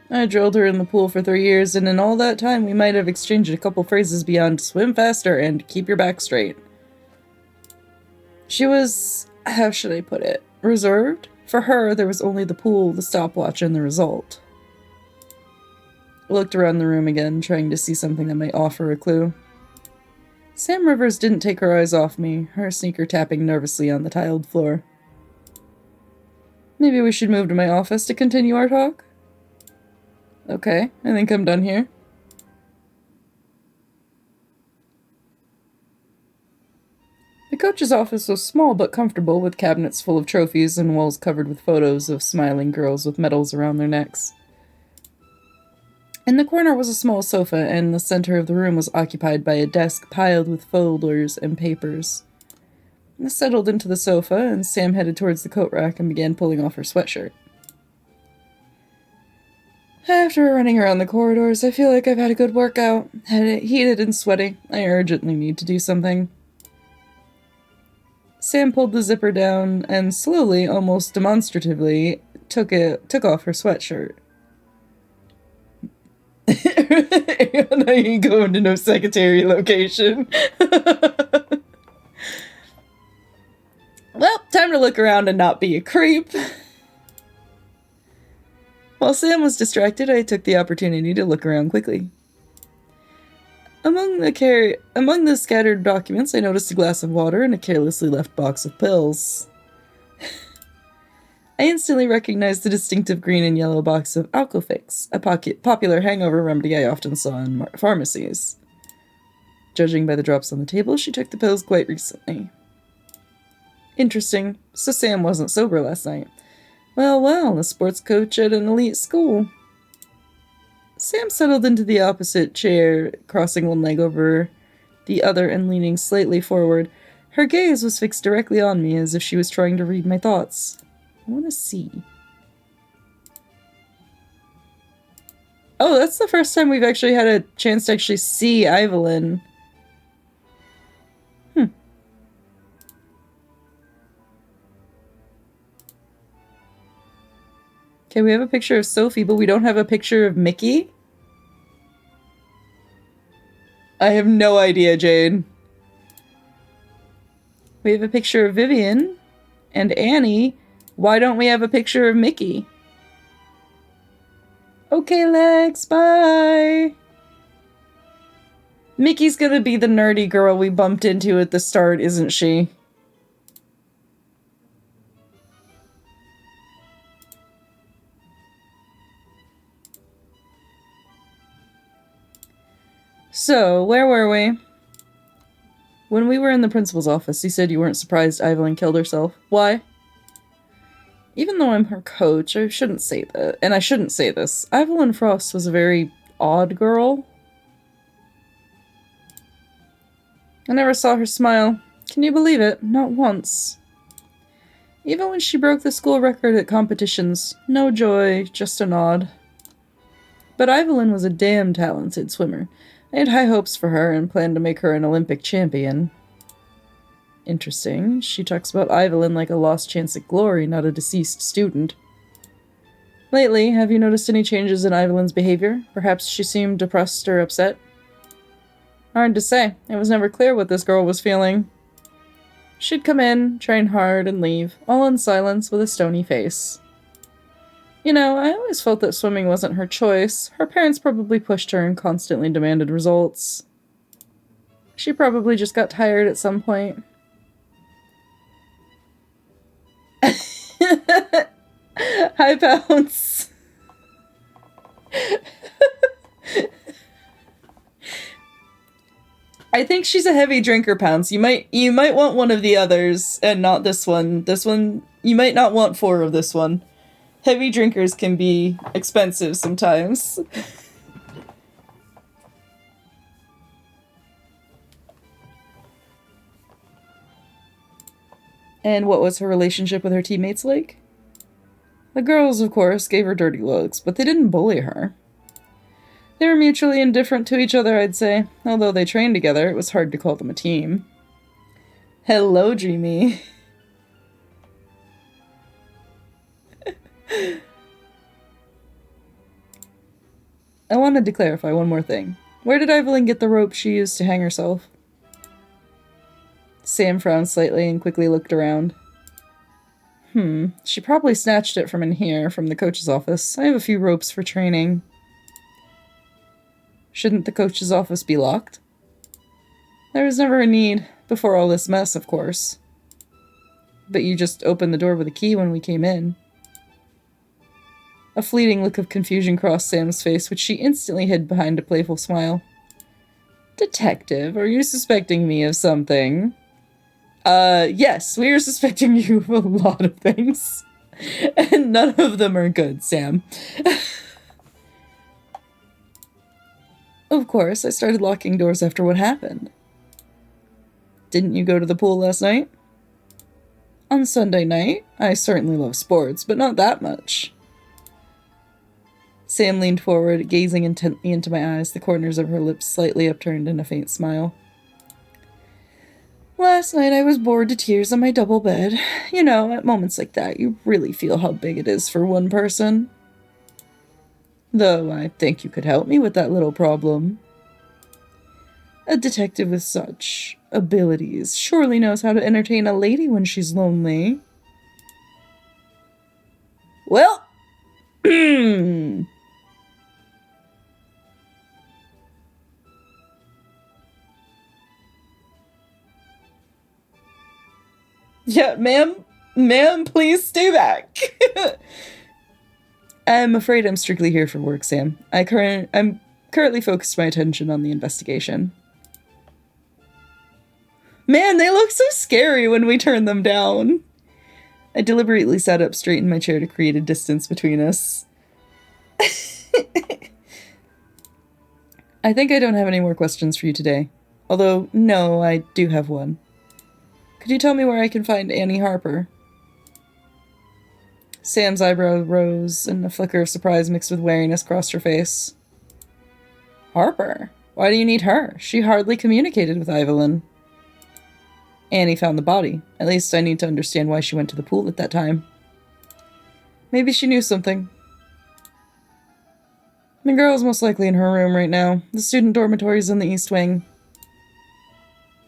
I drilled her in the pool for 3 years, and in all that time we might have exchanged a couple phrases beyond swim faster and keep your back straight. She was, how should I put it, reserved? For her, there was only the pool, the stopwatch, and the result. I looked around the room again, trying to see something that might offer a clue. Sam Rivers didn't take her eyes off me, her sneaker tapping nervously on the tiled floor. Maybe we should move to my office to continue our talk? Okay, I think I'm done here. The coach's office was small but comfortable, with cabinets full of trophies and walls covered with photos of smiling girls with medals around their necks. In the corner was a small sofa, and the center of the room was occupied by a desk piled with folders and papers. I settled into the sofa, and Sam headed towards the coat rack and began pulling off her sweatshirt. After running around the corridors, I feel like I've had a good workout. Heated and sweaty. I urgently need to do something. Sam pulled the zipper down and slowly, almost demonstratively, took off her sweatshirt. Now you go into no secretary location. Well, time to look around and not be a creep. While Sam was distracted, I took the opportunity to look around quickly. Among the scattered documents, I noticed a glass of water and a carelessly left box of pills. I instantly recognized the distinctive green and yellow box of Alcofix, a popular hangover remedy I often saw in pharmacies. Judging by the drops on the table, she took the pills quite recently. Interesting, so Sam wasn't sober last night. Well, a sports coach at an elite school. Sam settled into the opposite chair, crossing one leg over the other and leaning slightly forward. Her gaze was fixed directly on me, as if she was trying to read my thoughts. I want to see. Oh, that's the first time we've actually had a chance to actually see Evelyn. Okay, we have a picture of Sophie, but we don't have a picture of Mickey? I have no idea, Jade. We have a picture of Vivian and Annie. Why don't we have a picture of Mickey? Okay, Lex, bye! Mickey's gonna be the nerdy girl we bumped into at the start, isn't she? So, where were we? When we were in the principal's office, he said you weren't surprised Evelyn killed herself. Why? Even though I'm her coach, I shouldn't say that. And I shouldn't say this. Evelyn Frost was a very odd girl. I never saw her smile. Can you believe it? Not once. Even when she broke the school record at competitions, no joy, just a nod. But Evelyn was a damn talented swimmer. I had high hopes for her and planned to make her an Olympic champion. Interesting. She talks about Evelyn like a lost chance at glory, not a deceased student. Lately, have you noticed any changes in Evelyn's behavior? Perhaps she seemed depressed or upset? Hard to say. It was never clear what this girl was feeling. She'd come in, train hard, and leave, all in silence with a stony face. You know, I always felt that swimming wasn't her choice. Her parents probably pushed her and constantly demanded results. She probably just got tired at some point. Hi, Bounce. I think she's a heavy drinker, Pounce. You might want one of the others and not this one. This one, you might not want 4 of this one. Heavy drinkers can be expensive sometimes. And what was her relationship with her teammates like? The girls, of course, gave her dirty looks, but they didn't bully her. They were mutually indifferent to each other, I'd say. Although they trained together, it was hard to call them a team. Hello, Dreamy. I wanted to clarify one more thing. Where did Evelyn get the rope she used to hang herself? Sam frowned slightly and quickly looked around. She probably snatched it from in here, from the coach's office. I have a few ropes for training. Shouldn't the coach's office be locked? There was never a need, before all this mess, of course. But you just opened the door with a key when we came in. A fleeting look of confusion crossed Sam's face, which she instantly hid behind a playful smile. Detective, are you suspecting me of something? Yes, we are suspecting you of a lot of things. And none of them are good, Sam. Of course, I started locking doors after what happened. Didn't you go to the pool last night? On Sunday night? I certainly love sports, but not that much. Sam leaned forward, gazing intently into my eyes, the corners of her lips slightly upturned in a faint smile. Last night I was bored to tears on my double bed. You know, at moments like that, you really feel how big it is for one person. Though I think you could help me with that little problem. A detective with such abilities surely knows how to entertain a lady when she's lonely. Well, yeah, ma'am, please stay back. I'm afraid I'm strictly here for work, Sam. I'm currently focused my attention on the investigation. Man, they look so scary when we turn them down. I deliberately sat up straight in my chair to create a distance between us. I think I don't have any more questions for you today. Although, no, I do have one. Could you tell me where I can find Annie Harper? Sam's eyebrow rose, and a flicker of surprise mixed with wariness crossed her face. Harper? Why do you need her? She hardly communicated with Evelyn. Annie found the body. At least I need to understand why she went to the pool at that time. Maybe she knew something. The girl's most likely in her room right now. The student dormitory's in the East Wing.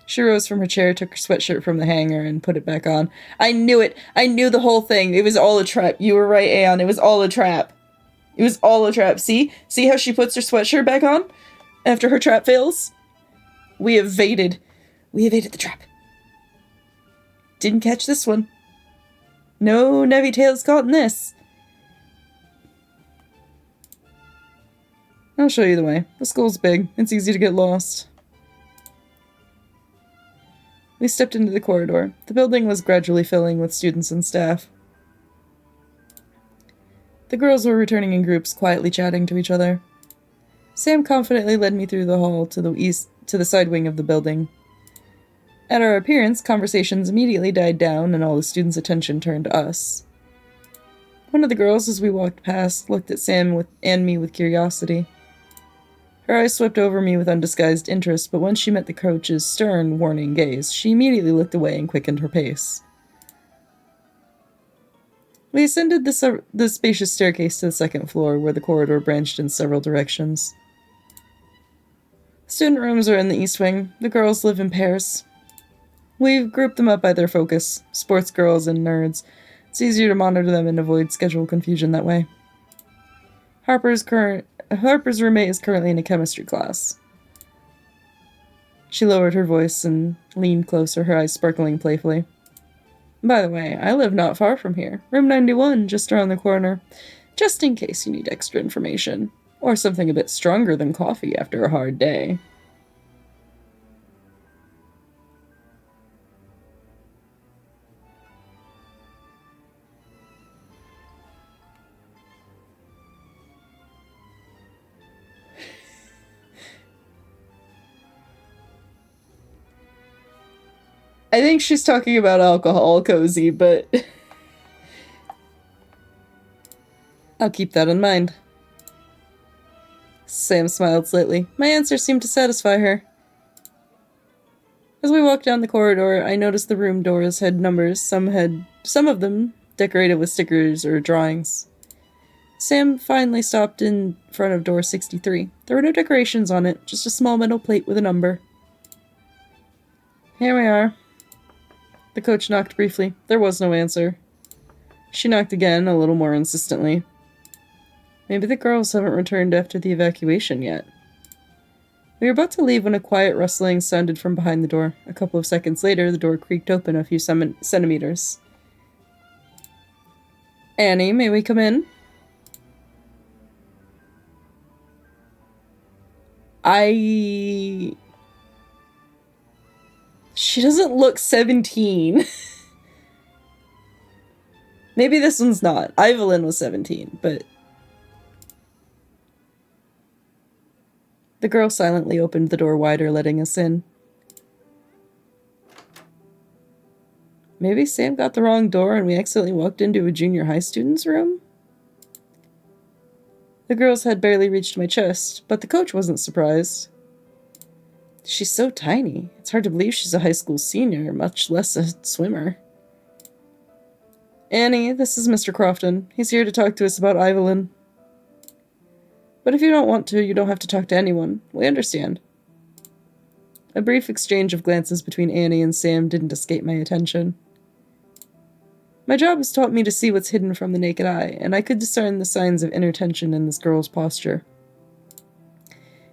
She rose from her chair, took her sweatshirt from the hanger, and put it back on. I knew it! I knew the whole thing! It was all a trap. You were right, Aeon. It was all a trap. It was all a trap. See? See how she puts her sweatshirt back on? After her trap fails? We evaded the trap. Didn't catch this one. No Nevi tails caught in this. I'll show you the way. The school's big. It's easy to get lost. We stepped into the corridor. The building was gradually filling with students and staff. The girls were returning in groups, quietly chatting to each other. Sam confidently led me through the hall to the side wing of the building. At our appearance, conversations immediately died down and all the students' attention turned to us. One of the girls, as we walked past, looked at Sam and me with curiosity. Her eyes swept over me with undisguised interest, but once she met the coach's stern, warning gaze, she immediately looked away and quickened her pace. We ascended the spacious staircase to the second floor, where the corridor branched in several directions. Student rooms are in the East Wing. The girls live in pairs. We've grouped them up by their focus, sports girls and nerds. It's easier to monitor them and avoid schedule confusion that way. Harper's roommate is currently in a chemistry class. She lowered her voice and leaned closer, her eyes sparkling playfully. By the way, I live not far from here. Room 91, just around the corner. Just in case you need extra information. Or something a bit stronger than coffee after a hard day. I think she's talking about alcohol, Cozy, but I'll keep that in mind. Sam smiled slightly. My answer seemed to satisfy her. As we walked down the corridor, I noticed the room doors had numbers. Some of them decorated with stickers or drawings. Sam finally stopped in front of door 63. There were no decorations on it, just a small metal plate with a number. Here we are. The coach knocked briefly. There was no answer. She knocked again, a little more insistently. Maybe the girls haven't returned after the evacuation yet. We were about to leave when a quiet rustling sounded from behind the door. A couple of seconds later, the door creaked open a few centimeters. Annie, may we come in? She doesn't look 17. Maybe this one's not. Evelyn was 17, but... The girl silently opened the door wider, letting us in. Maybe Sam got the wrong door and we accidentally walked into a junior high student's room? The girl's head barely reached my chest, but the coach wasn't surprised. She's so tiny. It's hard to believe she's a high school senior, much less a swimmer. Annie, this is Mr. Crofton. He's here to talk to us about Evelyn. But if you don't want to, you don't have to talk to anyone. We understand. A brief exchange of glances between Annie and Sam didn't escape my attention. My job has taught me to see what's hidden from the naked eye, and I could discern the signs of inner tension in this girl's posture.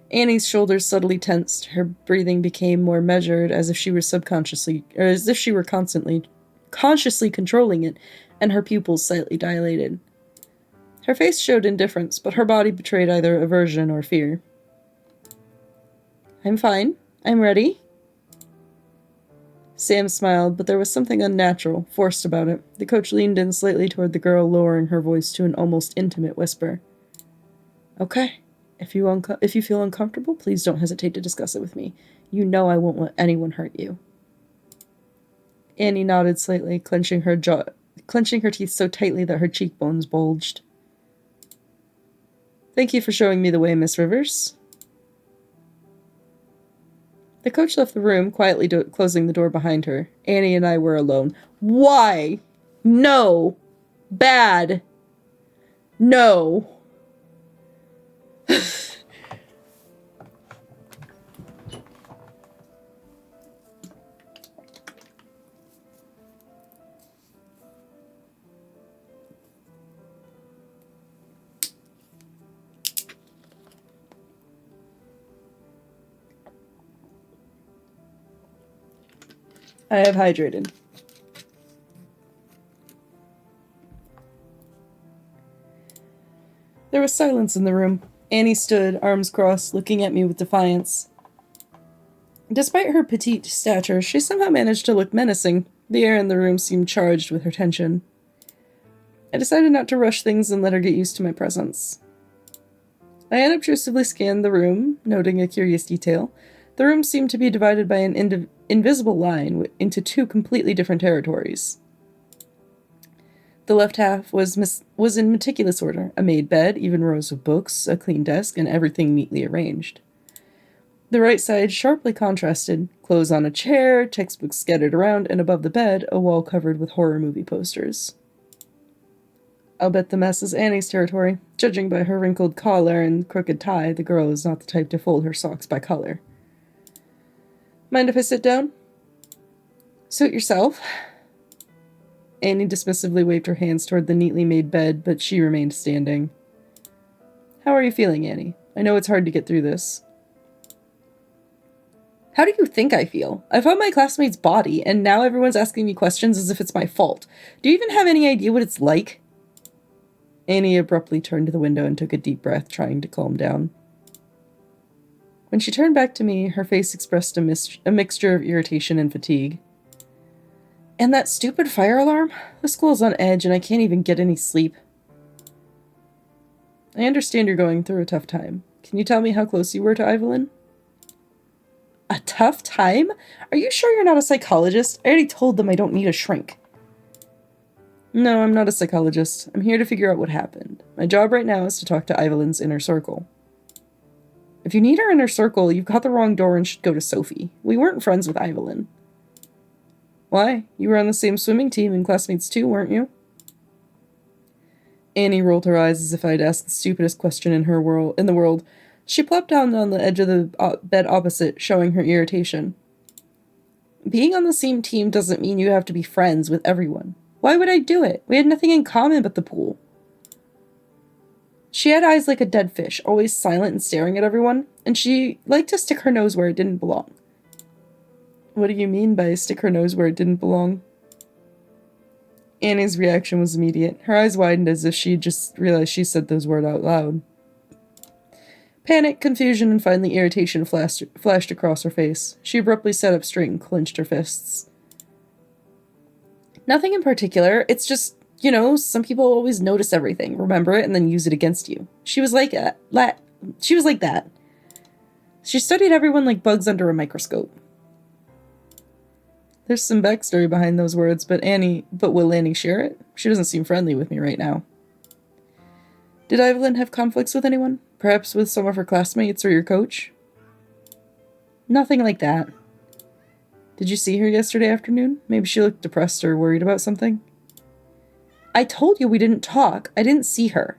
Annie's shoulders subtly tensed, her breathing became more measured, as if she were consciously controlling it, and her pupils slightly dilated. Her face showed indifference, but her body betrayed either aversion or fear. I'm fine. I'm ready. Sam smiled, but there was something unnatural, forced about it. The coach leaned in slightly toward the girl, lowering her voice to an almost intimate whisper. Okay. If you feel uncomfortable, please don't hesitate to discuss it with me. You know I won't let anyone hurt you. Annie nodded slightly, clenching her teeth so tightly that her cheekbones bulged. Thank you for showing me the way, Miss Rivers. The coach left the room, quietly closing the door behind her. Annie and I were alone. Why? No. Bad. No. I have hydrated. There was silence in the room. Annie stood, arms crossed, looking at me with defiance. Despite her petite stature, she somehow managed to look menacing. The air in the room seemed charged with her tension. I decided not to rush things and let her get used to my presence. I unobtrusively scanned the room, noting a curious detail. The room seemed to be divided by an invisible line into two completely different territories. The left half was in meticulous order, a made bed, even rows of books, a clean desk, and everything neatly arranged. The right side sharply contrasted, clothes on a chair, textbooks scattered around, and above the bed, a wall covered with horror movie posters. I'll bet the mess is Annie's territory. Judging by her wrinkled collar and crooked tie, the girl is not the type to fold her socks by color. Mind if I sit down? Suit yourself. Annie dismissively waved her hands toward the neatly made bed, but she remained standing. How are you feeling, Annie? I know it's hard to get through this. How do you think I feel? I found my classmate's body, and now everyone's asking me questions as if it's my fault. Do you even have any idea what it's like? Annie abruptly turned to the window and took a deep breath, trying to calm down. When she turned back to me, her face expressed a mixture of irritation and fatigue. And that stupid fire alarm? The school's on edge and I can't even get any sleep. I understand you're going through a tough time. Can you tell me how close you were to Evelyn? A tough time? Are you sure you're not a psychologist? I already told them I don't need a shrink. No, I'm not a psychologist. I'm here to figure out what happened. My job right now is to talk to Evelyn's inner circle. If you need her inner circle, you've got the wrong door and should go to Sophie. We weren't friends with Evelyn. Why? You were on the same swimming team in Classmates 2, weren't you? Annie rolled her eyes as if I'd asked the stupidest question in the world. She plopped down on the edge of the bed opposite, showing her irritation. Being on the same team doesn't mean you have to be friends with everyone. Why would I do it? We had nothing in common but the pool. She had eyes like a dead fish, always silent and staring at everyone, and she liked to stick her nose where it didn't belong. What do you mean by stick her nose where it didn't belong? Annie's reaction was immediate. Her eyes widened as if she just realized she said those words out loud. Panic, confusion, and finally irritation flashed across her face. She abruptly sat up straight and clenched her fists. Nothing in particular. It's just, some people always notice everything, remember it, and then use it against you. She was like that. She was like that. She studied everyone like bugs under a microscope. There's some backstory behind those words, but will Annie share it? She doesn't seem friendly with me right now. Did Evelyn have conflicts with anyone? Perhaps with some of her classmates or your coach? Nothing like that. Did you see her yesterday afternoon? Maybe she looked depressed or worried about something? I told you we didn't talk. I didn't see her.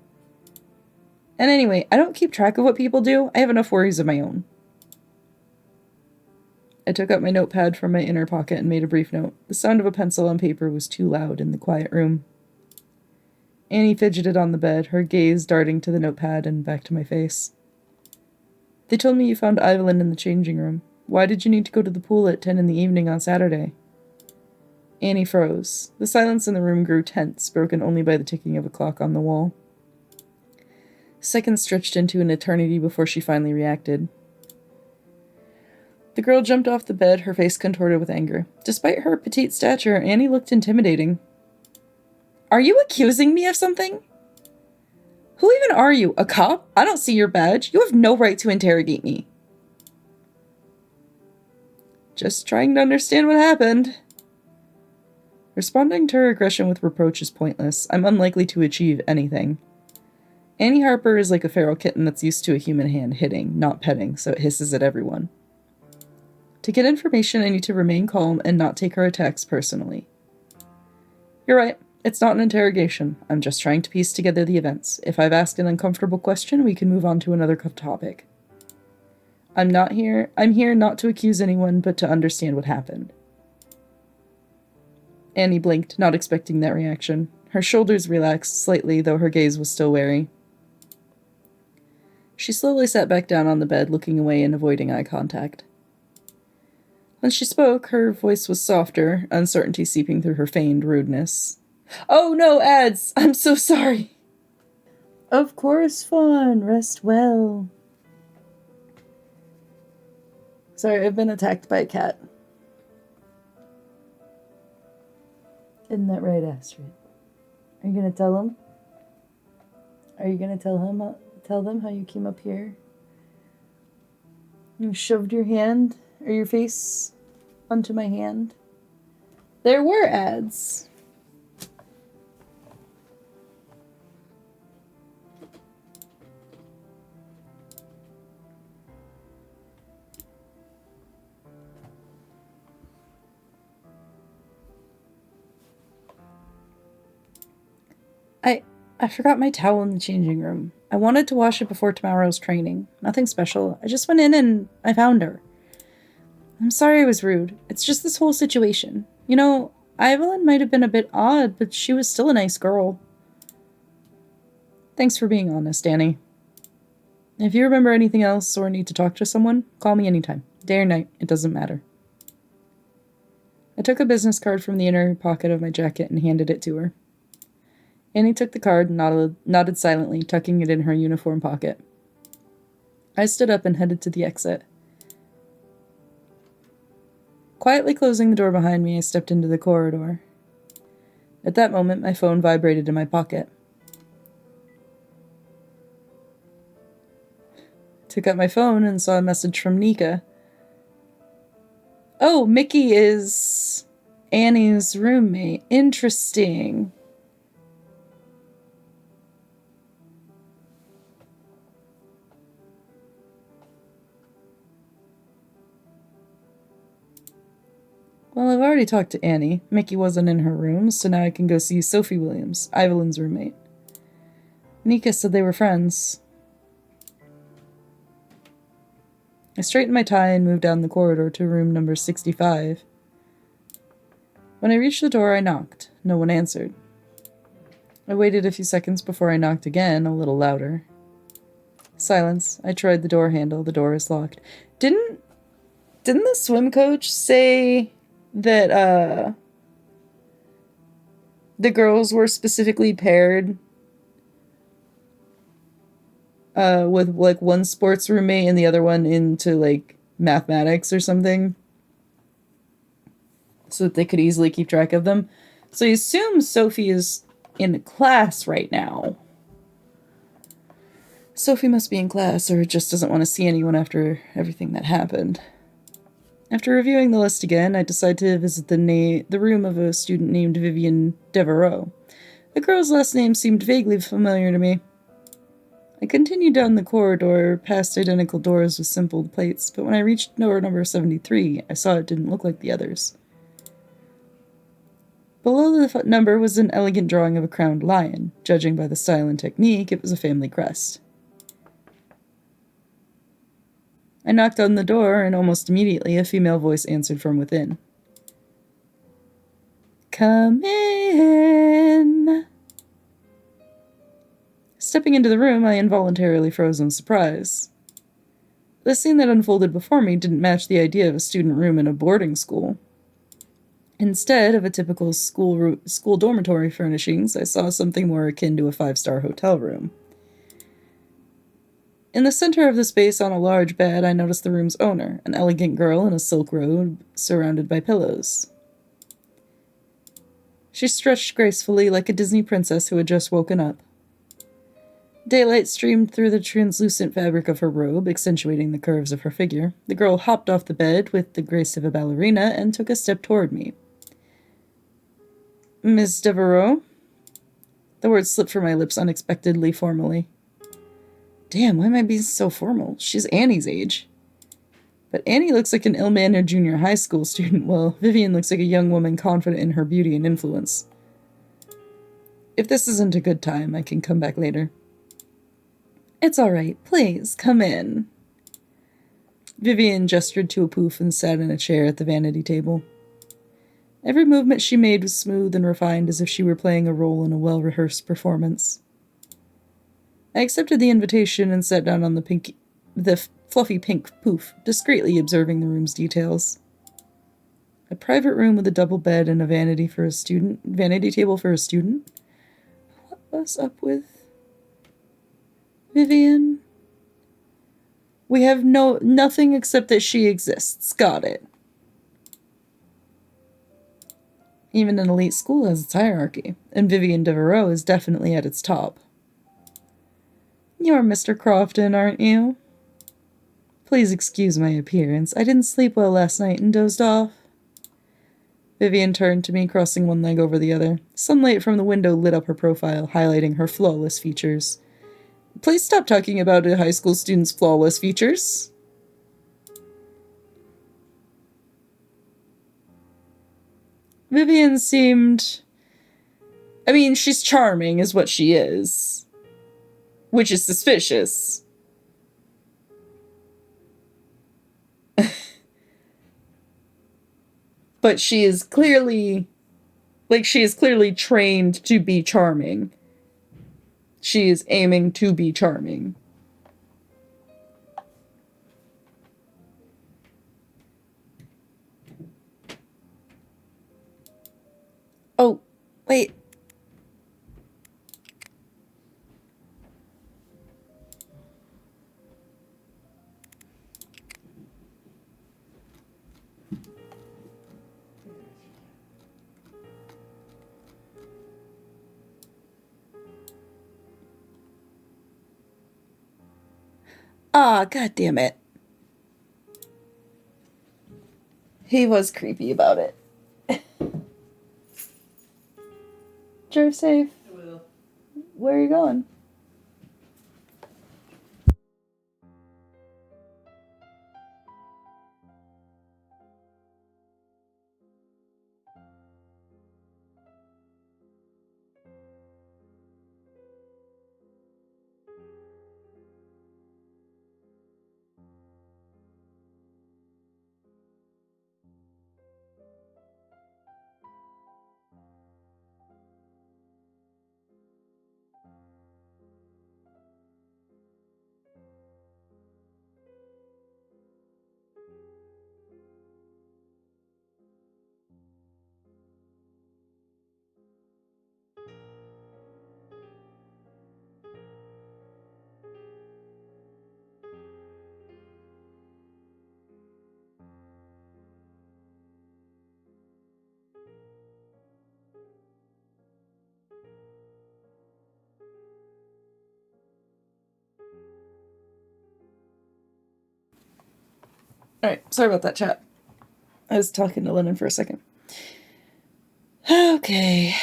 And anyway, I don't keep track of what people do. I have enough worries of my own. I took out my notepad from my inner pocket and made a brief note. The sound of a pencil on paper was too loud in the quiet room. Annie fidgeted on the bed, her gaze darting to the notepad and back to my face. They told me you found Evelyn in the changing room. Why did you need to go to the pool at 10 in the evening on Saturday? Annie froze. The silence in the room grew tense, broken only by the ticking of a clock on the wall. Seconds stretched into an eternity before she finally reacted. The girl jumped off the bed, her face contorted with anger. Despite her petite stature, Annie looked intimidating. Are you accusing me of something? Who even are you? A cop? I don't see your badge. You have no right to interrogate me. Just trying to understand what happened. Responding to her aggression with reproach is pointless. I'm unlikely to achieve anything. Annie Harper is like a feral kitten that's used to a human hand hitting, not petting, so it hisses at everyone. To get information, I need to remain calm and not take her attacks personally. You're right. It's not an interrogation. I'm just trying to piece together the events. If I've asked an uncomfortable question, we can move on to another topic. I'm here not to accuse anyone, but to understand what happened. Annie blinked, not expecting that reaction. Her shoulders relaxed slightly, though her gaze was still wary. She slowly sat back down on the bed, looking away and avoiding eye contact. When she spoke, her voice was softer, uncertainty seeping through her feigned rudeness. Oh no, ads! I'm so sorry! Of course, Fawn. Rest well. Sorry, I've been attacked by a cat. Isn't that right, Astrid? Are you gonna tell him? Are you gonna tell them how you came up here? You shoved your hand or your face onto my hand? There were ads. I forgot my towel in the changing room. I wanted to wash it before tomorrow's training. Nothing special. I just went in and I found her. I'm sorry I was rude. It's just this whole situation. You know, Evelyn might have been a bit odd, but she was still a nice girl. Thanks for being honest, Annie. If you remember anything else or need to talk to someone, call me anytime. Day or night, it doesn't matter. I took a business card from the inner pocket of my jacket and handed it to her. Annie took the card and nodded silently, tucking it in her uniform pocket. I stood up and headed to the exit. Quietly closing the door behind me, I stepped into the corridor. At that moment, my phone vibrated in my pocket. Took out my phone and saw a message from Nika. Oh, Mickey is Annie's roommate. Interesting. Well, I've already talked to Annie. Mickey wasn't in her room, so now I can go see Sophie Williams, Evelyn's roommate. Nika said they were friends. I straightened my tie and moved down the corridor to room number 65. When I reached the door, I knocked. No one answered. I waited a few seconds before I knocked again, a little louder. Silence. I tried the door handle. The door is locked. Didn't the swim coach say that the girls were specifically paired with like one sports roommate and the other one into like mathematics or something, so that they could easily keep track of them? So I assume Sophie is in class right now. Sophie must be in class or just doesn't want to see anyone after everything that happened. After reviewing the list again, I decide to visit the room of a student named Vivian Devereaux. The girl's last name seemed vaguely familiar to me. I continued down the corridor, past identical doors with simple plates, but when I reached door number 73, I saw it didn't look like the others. Below the number was an elegant drawing of a crowned lion. Judging by the style and technique, it was a family crest. I knocked on the door, and almost immediately a female voice answered from within. "Come in." Stepping into the room, I involuntarily froze in surprise. The scene that unfolded before me didn't match the idea of a student room in a boarding school. Instead of a typical school dormitory furnishings, I saw something more akin to a 5-star hotel room. In the center of the space on a large bed, I noticed the room's owner, an elegant girl in a silk robe surrounded by pillows. She stretched gracefully like a Disney princess who had just woken up. Daylight streamed through the translucent fabric of her robe, accentuating the curves of her figure. The girl hopped off the bed with the grace of a ballerina and took a step toward me. "Miss Devereaux?" The words slipped from my lips unexpectedly formally. Damn, why am I being so formal? She's Annie's age. But Annie looks like an ill-mannered junior high school student, while Vivian looks like a young woman confident in her beauty and influence. If this isn't a good time, I can come back later. "It's all right. Please, come in." Vivian gestured to a poof and sat in a chair at the vanity table. Every movement she made was smooth and refined, as if she were playing a role in a well-rehearsed performance. I accepted the invitation and sat down on the fluffy pink poof, discreetly observing the room's details. A private room with a double bed and a vanity table for a student? What was up with Vivian? We have nothing except that she exists. Got it. Even an elite school has its hierarchy, and Vivian Devereaux is definitely at its top. "You're Mr. Crofton, aren't you?" "Please excuse my appearance. I didn't sleep well last night and dozed off." Vivian turned to me, crossing one leg over the other. Sunlight from the window lit up her profile, highlighting her flawless features. "Please stop talking about a high school student's flawless features." Vivian seemed... I mean, she's charming is what she is. Which is suspicious. But she is clearly trained to be charming. She is aiming to be charming. Oh, wait. Ah, God damn it. He was creepy about it. Drive safe. I will. Where are you going? Alright, sorry about that, chat. I was talking to Lennon for a second. Okay.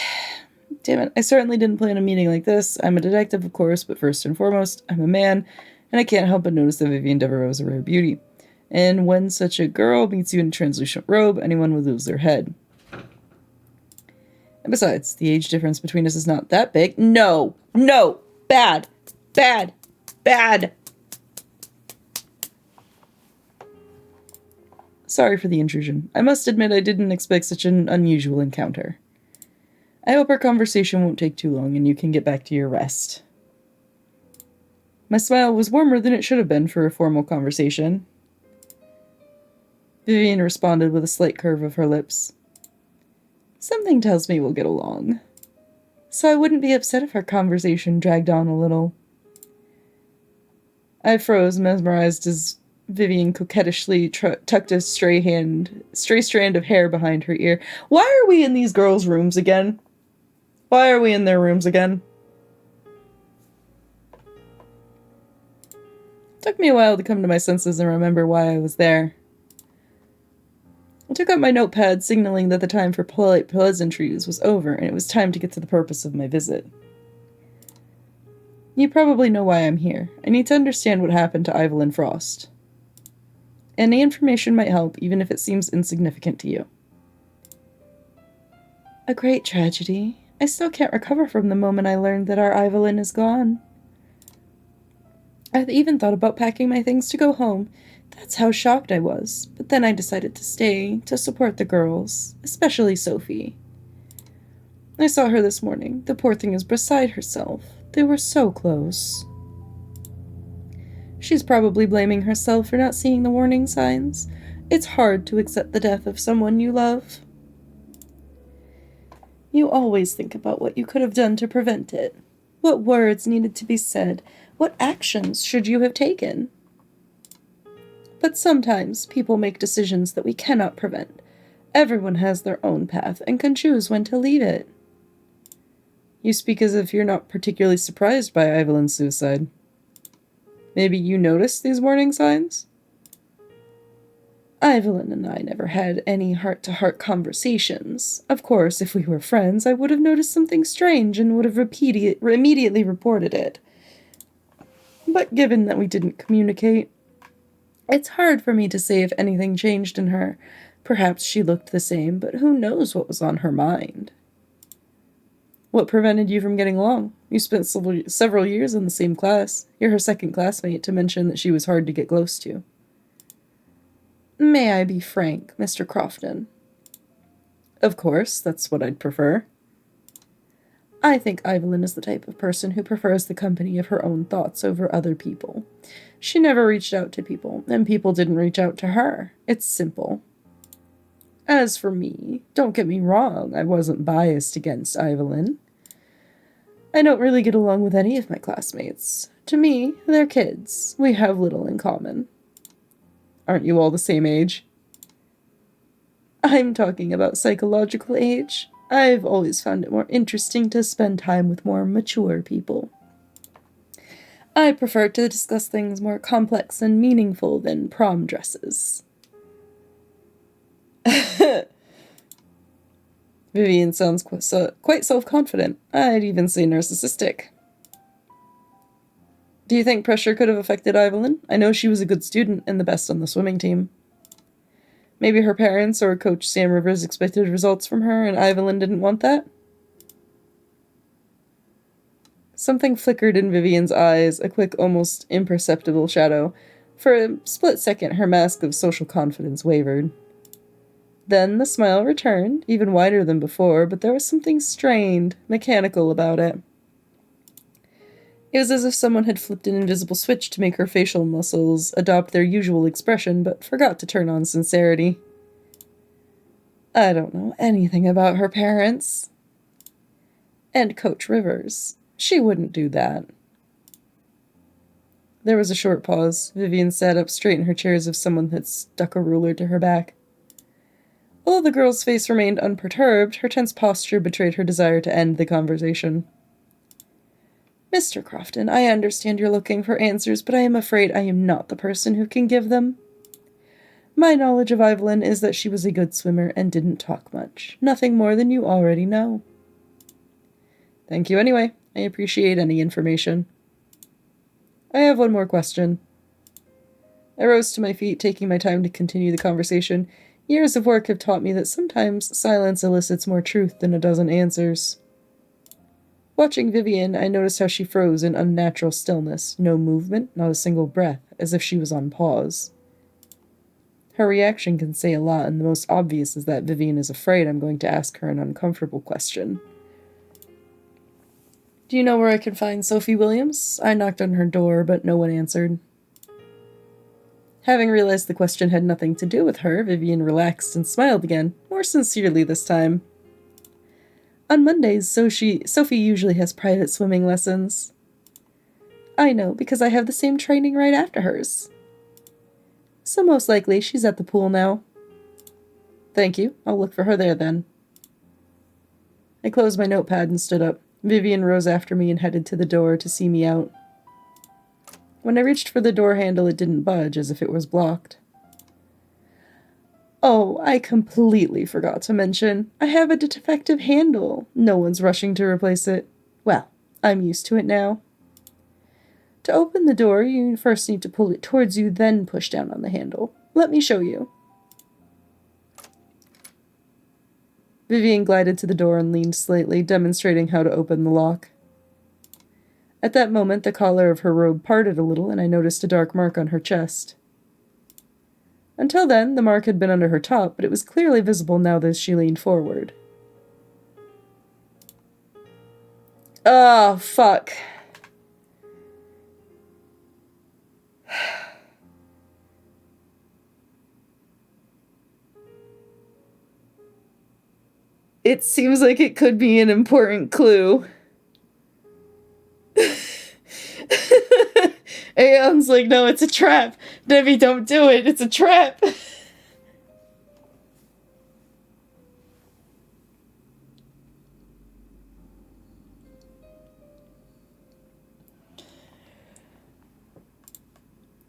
Damn it, I certainly didn't plan a meeting like this. I'm a detective, of course, but first and foremost, I'm a man, and I can't help but notice that Vivian Devereaux is a rare beauty. And when such a girl meets you in a translucent robe, anyone would lose their head. And besides, the age difference between us is not that big. No! No! Bad! Bad! Bad! Sorry for the intrusion. I must admit I didn't expect such an unusual encounter. I hope our conversation won't take too long and you can get back to your rest. My smile was warmer than it should have been for a formal conversation. Vivian responded with a slight curve of her lips. Something tells me we'll get along. So I wouldn't be upset if our conversation dragged on a little. I froze, mesmerized as Vivian coquettishly tucked a stray strand of hair behind her ear. Why are we in these girls' rooms again? Why are we in their rooms again? It took me a while to come to my senses and remember why I was there. I took out my notepad, signaling that the time for polite pleasantries was over, and it was time to get to the purpose of my visit. You probably know why I'm here. I need to understand what happened to Evelyn Frost. Any information might help, even if it seems insignificant to you. A great tragedy. I still can't recover from the moment I learned that our Evelyn is gone. I've even thought about packing my things to go home. That's how shocked I was. But then I decided to stay, to support the girls, especially Sophie. I saw her this morning. The poor thing is beside herself. They were so close. She's probably blaming herself for not seeing the warning signs. It's hard to accept the death of someone you love. You always think about what you could have done to prevent it. What words needed to be said? What actions should you have taken? But sometimes people make decisions that we cannot prevent. Everyone has their own path and can choose when to leave it. You speak as if you're not particularly surprised by Evelyn's suicide. Maybe you noticed these warning signs? Evelyn and I never had any heart-to-heart conversations. Of course, if we were friends, I would have noticed something strange and would have immediately reported it. But given that we didn't communicate, it's hard for me to say if anything changed in her. Perhaps she looked the same, but who knows what was on her mind? What prevented you from getting along? You spent several years in the same class. You're her second classmate, to mention that she was hard to get close to. May I be frank, Mr. Crofton? Of course, that's what I'd prefer. I think Evelyn is the type of person who prefers the company of her own thoughts over other people. She never reached out to people, and people didn't reach out to her. It's simple. As for me, don't get me wrong, I wasn't biased against Evelyn. I don't really get along with any of my classmates. To me, they're kids. We have little in common. Aren't you all the same age? I'm talking about psychological age. I've always found it more interesting to spend time with more mature people. I prefer to discuss things more complex and meaningful than prom dresses. Vivian sounds quite self-confident. I'd even say narcissistic. Do you think pressure could have affected Evelyn? I know she was a good student and the best on the swimming team. Maybe her parents or Coach Sam Rivers expected results from her and Evelyn didn't want that? Something flickered in Vivian's eyes, a quick, almost imperceptible shadow. For a split second, her mask of social confidence wavered. Then the smile returned, even wider than before, but there was something strained, mechanical about it. It was as if someone had flipped an invisible switch to make her facial muscles adopt their usual expression, but forgot to turn on sincerity. I don't know anything about her parents. And Coach Rivers. She wouldn't do that. There was a short pause. Vivian sat up straight in her chair as if someone had stuck a ruler to her back. Although the girl's face remained unperturbed, her tense posture betrayed her desire to end the conversation. Mr. Crofton, I understand you're looking for answers, but I am afraid I am not the person who can give them. My knowledge of Evelyn is that she was a good swimmer and didn't talk much. Nothing more than you already know. Thank you anyway. I appreciate any information. I have one more question. I rose to my feet, taking my time to continue the conversation. Years of work have taught me that sometimes silence elicits more truth than a dozen answers. Watching Vivian, I noticed how she froze in unnatural stillness. No movement, not a single breath, as if she was on pause. Her reaction can say a lot, and the most obvious is that Vivian is afraid I'm going to ask her an uncomfortable question. Do you know where I can find Sophie Williams? I knocked on her door, but no one answered. Having realized the question had nothing to do with her, Vivian relaxed and smiled again, more sincerely this time. On Mondays, Sophie usually has private swimming lessons. I know, because I have the same training right after hers. So most likely, she's at the pool now. Thank you. I'll look for her there then. I closed my notepad and stood up. Vivian rose after me and headed to the door to see me out. When I reached for the door handle, it didn't budge, as if it was blocked. Oh, I completely forgot to mention. I have a defective handle. No one's rushing to replace it. Well, I'm used to it now. To open the door, you first need to pull it towards you, then push down on the handle. Let me show you. Vivian glided to the door and leaned slightly, demonstrating how to open the lock. At that moment, the collar of her robe parted a little, and I noticed a dark mark on her chest. Until then, the mark had been under her top, but it was clearly visible now that she leaned forward. Oh, fuck. It seems like it could be an important clue. Aeon's like, no, it's a trap. Debbie, don't do it. It's a trap.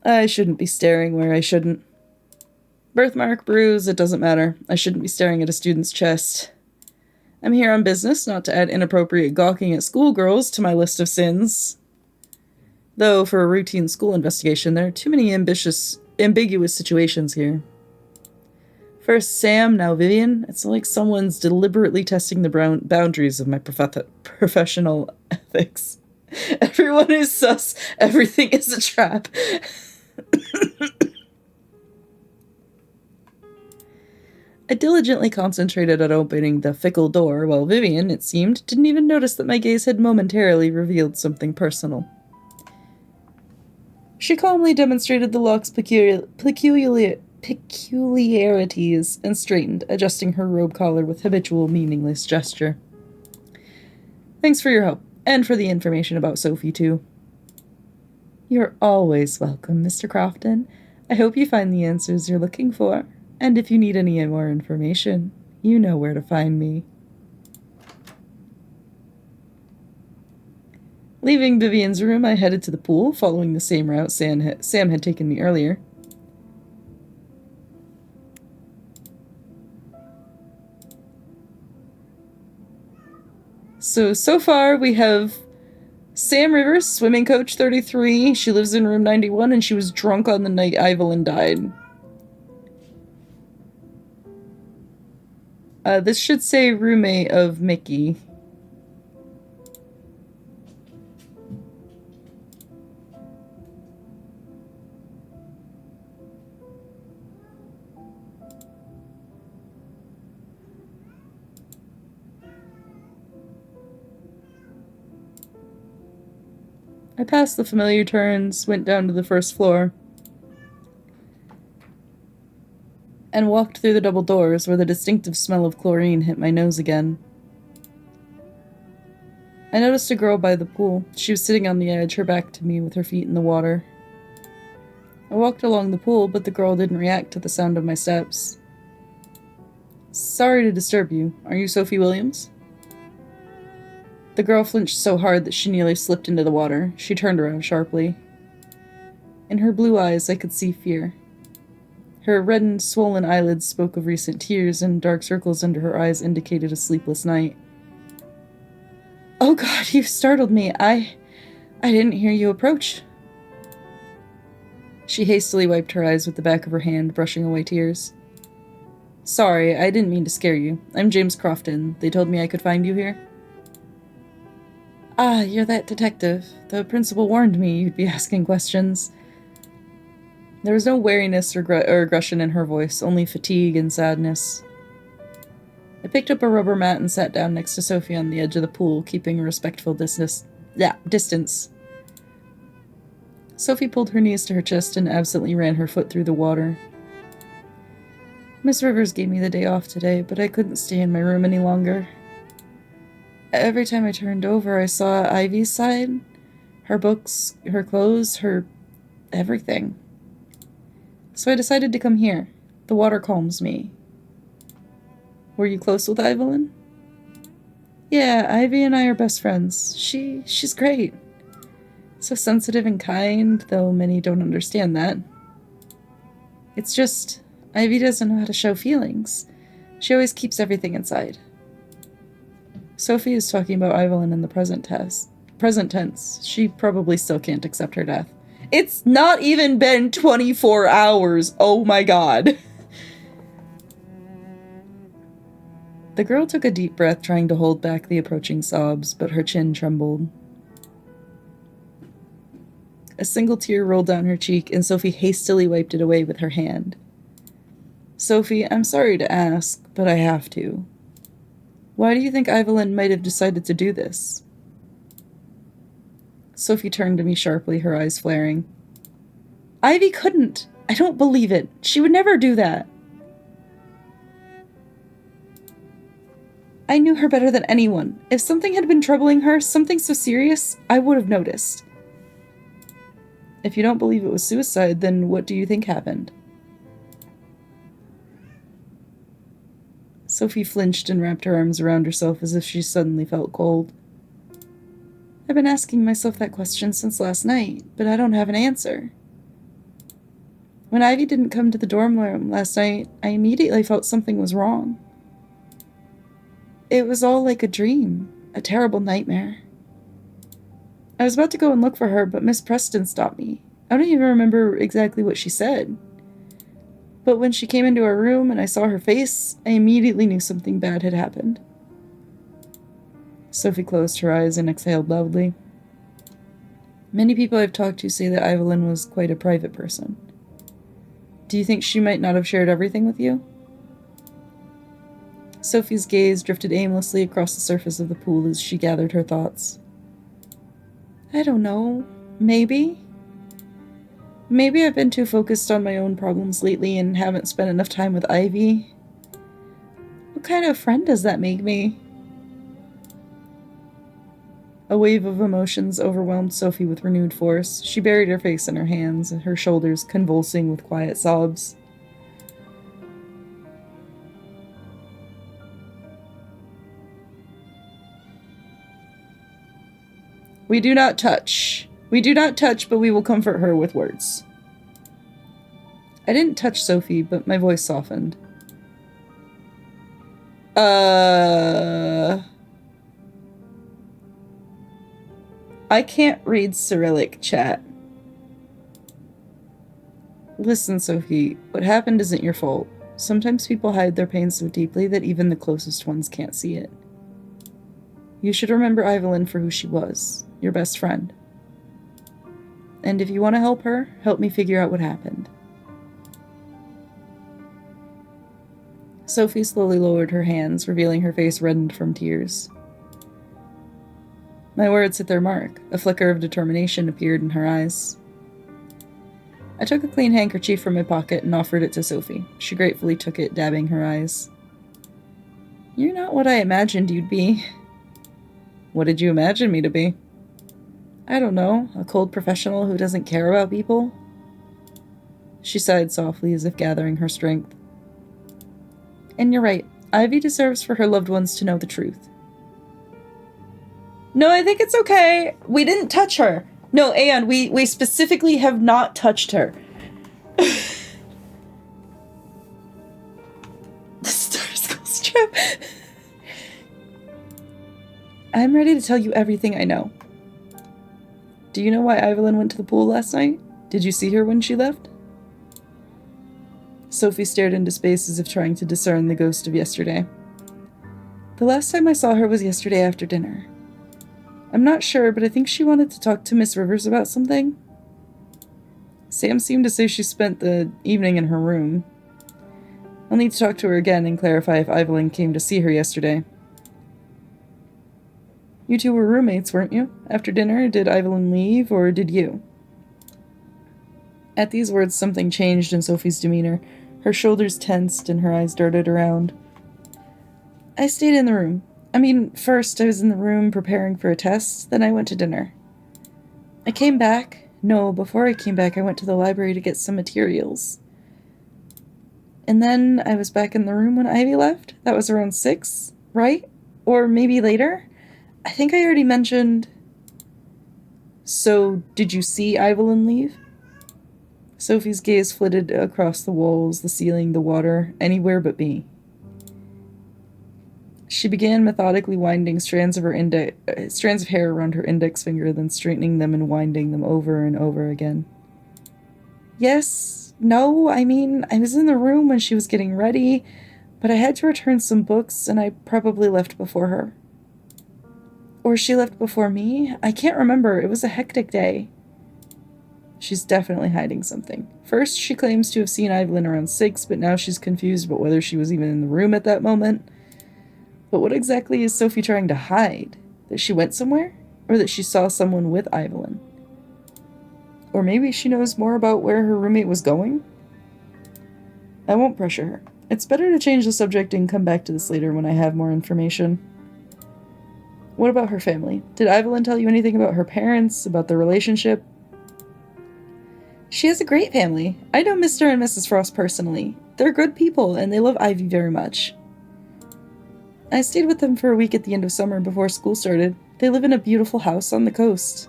I shouldn't be staring where I shouldn't. Birthmark, bruise, it doesn't matter. I shouldn't be staring at a student's chest. I'm here on business, not to add inappropriate gawking at schoolgirls to my list of sins. Though, for a routine school investigation, there are too many ambiguous situations here. First Sam, now Vivian. It's like someone's deliberately testing the boundaries of my professional ethics. Everyone is sus. Everything is a trap. I diligently concentrated on opening the fickle door, while Vivian, it seemed, didn't even notice that my gaze had momentarily revealed something personal. She calmly demonstrated the lock's peculiarities and straightened, adjusting her robe collar with habitual meaningless gesture. Thanks for your help, and for the information about Sophie, too. You're always welcome, Mr. Crofton. I hope you find the answers you're looking for. And if you need any more information, you know where to find me. Leaving Vivian's room, I headed to the pool, following the same route Sam had taken me earlier. So far we have Sam Rivers, swimming coach 33. She lives in room 91, and she was drunk on the night Evelyn died. This should say roommate of Mickey. I passed the familiar turns, went down to the first floor, and walked through the double doors where the distinctive smell of chlorine hit my nose again. I noticed a girl by the pool. She was sitting on the edge, her back to me with her feet in the water. I walked along the pool, but the girl didn't react to the sound of my steps. Sorry to disturb you. Are you Sophie Williams? The girl flinched so hard that she nearly slipped into the water. She turned around sharply. In her blue eyes, I could see fear. Her reddened, swollen eyelids spoke of recent tears, and dark circles under her eyes indicated a sleepless night. Oh God, you startled me. I didn't hear you approach. She hastily wiped her eyes with the back of her hand, brushing away tears. Sorry, I didn't mean to scare you. I'm James Crofton. They told me I could find you here. Ah, you're that detective. The principal warned me you'd be asking questions. There was no wariness or aggression in her voice, only fatigue and sadness. I picked up a rubber mat and sat down next to Sophie on the edge of the pool, keeping a respectful distance. Sophie pulled her knees to her chest and absently ran her foot through the water. Miss Rivers gave me the day off today, but I couldn't stay in my room any longer. Every time I turned over, I saw Ivy's side. Her books, her clothes, her everything. So I decided to come here. The water calms me. Were you close with Evelyn? Yeah, Ivy and I are best friends. She's great. So sensitive and kind, though many don't understand that. It's just, Ivy doesn't know how to show feelings. She always keeps everything inside. Sophie is talking about Evelyn in the present tense. She probably still can't accept her death. It's not even been 24 hours. Oh my God. The girl took a deep breath, trying to hold back the approaching sobs, but her chin trembled. A single tear rolled down her cheek, and Sophie hastily wiped it away with her hand. Sophie, I'm sorry to ask, but I have to. Why do you think Evelyn might have decided to do this? Sophie turned to me sharply, her eyes flaring. Ivy couldn't. I don't believe it. She would never do that. I knew her better than anyone. If something had been troubling her, something so serious, I would have noticed. If you don't believe it was suicide, then what do you think happened? Sophie flinched and wrapped her arms around herself as if she suddenly felt cold. I've been asking myself that question since last night, but I don't have an answer. When Ivy didn't come to the dorm room last night, I immediately felt something was wrong. It was all like a dream, a terrible nightmare. I was about to go and look for her, but Miss Preston stopped me. I don't even remember exactly what she said. But when she came into our room and I saw her face, I immediately knew something bad had happened. Sophie closed her eyes and exhaled loudly. Many people I've talked to say that Evelyn was quite a private person. Do you think she might not have shared everything with you? Sophie's gaze drifted aimlessly across the surface of the pool as she gathered her thoughts. I don't know. Maybe? Maybe I've been too focused on my own problems lately and haven't spent enough time with Ivy. What kind of friend does that make me? A wave of emotions overwhelmed Sophie with renewed force. She buried her face in her hands, her shoulders convulsing with quiet sobs. We do not touch. We do not touch, but we will comfort her with words. I didn't touch Sophie, but my voice softened. I can't read Cyrillic, chat. Listen, Sophie, what happened isn't your fault. Sometimes people hide their pain so deeply that even the closest ones can't see it. You should remember Evelyn for who she was, your best friend. And if you want to help her, help me figure out what happened. Sophie slowly lowered her hands, revealing her face reddened from tears. My words hit their mark. A flicker of determination appeared in her eyes. I took a clean handkerchief from my pocket and offered it to Sophie. She gratefully took it, dabbing her eyes. You're not what I imagined you'd be. What did you imagine me to be? I don't know, a cold professional who doesn't care about people? She sighed softly as if gathering her strength. And you're right, Ivy deserves for her loved ones to know the truth. No, I think it's okay. We didn't touch her. No, and we specifically have not touched her. I'm ready to tell you everything I know. Do you know why Evelyn went to the pool last night? Did you see her when she left? Sophie stared into space as if trying to discern the ghost of yesterday. The last time I saw her was yesterday after dinner. I'm not sure, but I think she wanted to talk to Miss Rivers about something. Sam seemed to say she spent the evening in her room. I'll need to talk to her again and clarify if Evelyn came to see her yesterday. You two were roommates, weren't you? After dinner, did Evelyn leave, or did you? At these words, something changed in Sophie's demeanor. Her shoulders tensed and her eyes darted around. I stayed in the room. First I was in the room preparing for a test, then I went to dinner. Before I came back, I went to the library to get some materials. And then I was back in the room when Ivy left. That was around 6, right? Or maybe later? I think I already mentioned... So, did you see Evelyn leave? Sophie's gaze flitted across the walls, the ceiling, the water, anywhere but me. She began methodically winding strands of hair around her index finger, then straightening them and winding them over and over again. Yes, no, I was in the room when she was getting ready, but I had to return some books, and I probably left before her. Or she left before me? I can't remember. It was a hectic day. She's definitely hiding something. First, she claims to have seen Evelyn around 6, but now she's confused about whether she was even in the room at that moment. But what exactly is Sophie trying to hide? That she went somewhere? Or that she saw someone with Evelyn? Or maybe she knows more about where her roommate was going? I won't pressure her. It's better to change the subject and come back to this later when I have more information. What about her family? Did Evelyn tell you anything about her parents, about their relationship? She has a great family. I know Mr. and Mrs. Frost personally. They're good people, and they love Ivy very much. I stayed with them for a week at the end of summer before school started. They live in a beautiful house on the coast.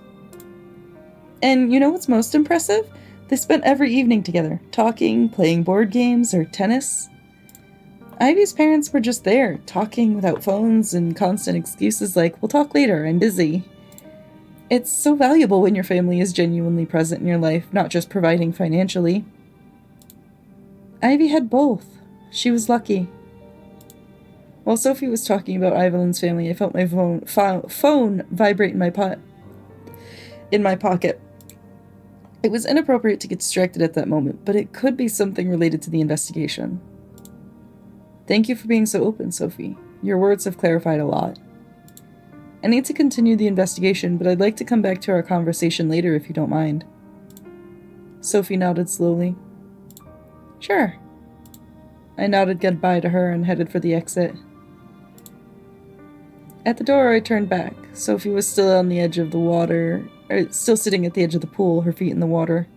And you know what's most impressive? They spent every evening together, talking, playing board games, or tennis. Ivy's parents were just there, talking without phones and constant excuses like, we'll talk later, I'm busy. It's so valuable when your family is genuinely present in your life, not just providing financially. Ivy had both. She was lucky. While Sophie was talking about Evelyn's family, I felt my phone vibrate in my pocket. It was inappropriate to get distracted at that moment, but it could be something related to the investigation. Thank you for being so open, Sophie. Your words have clarified a lot. I need to continue the investigation, but I'd like to come back to our conversation later if you don't mind. Sophie nodded slowly. Sure. I nodded goodbye to her and headed for the exit. At the door, I turned back. Sophie was still on the edge of the water, still sitting at the edge of the pool, her feet in the water.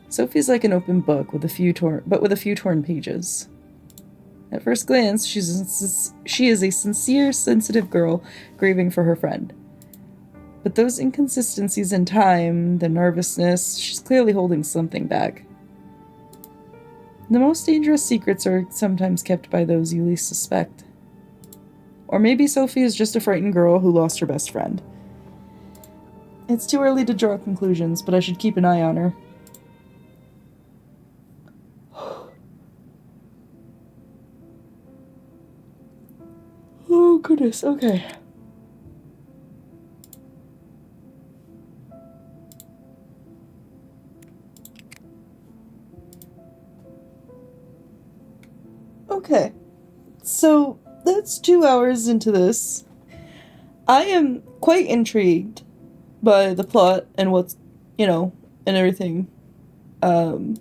Sophie's like an open book with a few torn pages. At first glance, she is a sincere, sensitive girl grieving for her friend. But those inconsistencies in time, the nervousness, she's clearly holding something back. The most dangerous secrets are sometimes kept by those you least suspect. Or maybe Sophie is just a frightened girl who lost her best friend. It's too early to draw conclusions, but I should keep an eye on her. Oh, goodness, okay. Okay, so that's 2 hours into this. I am quite intrigued by the plot and what's, and everything. I'm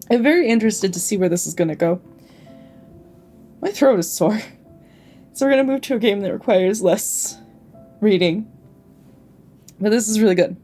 very interested to see where this is going to go. My throat is sore. So we're going to move to a game that requires less reading. But this is really good.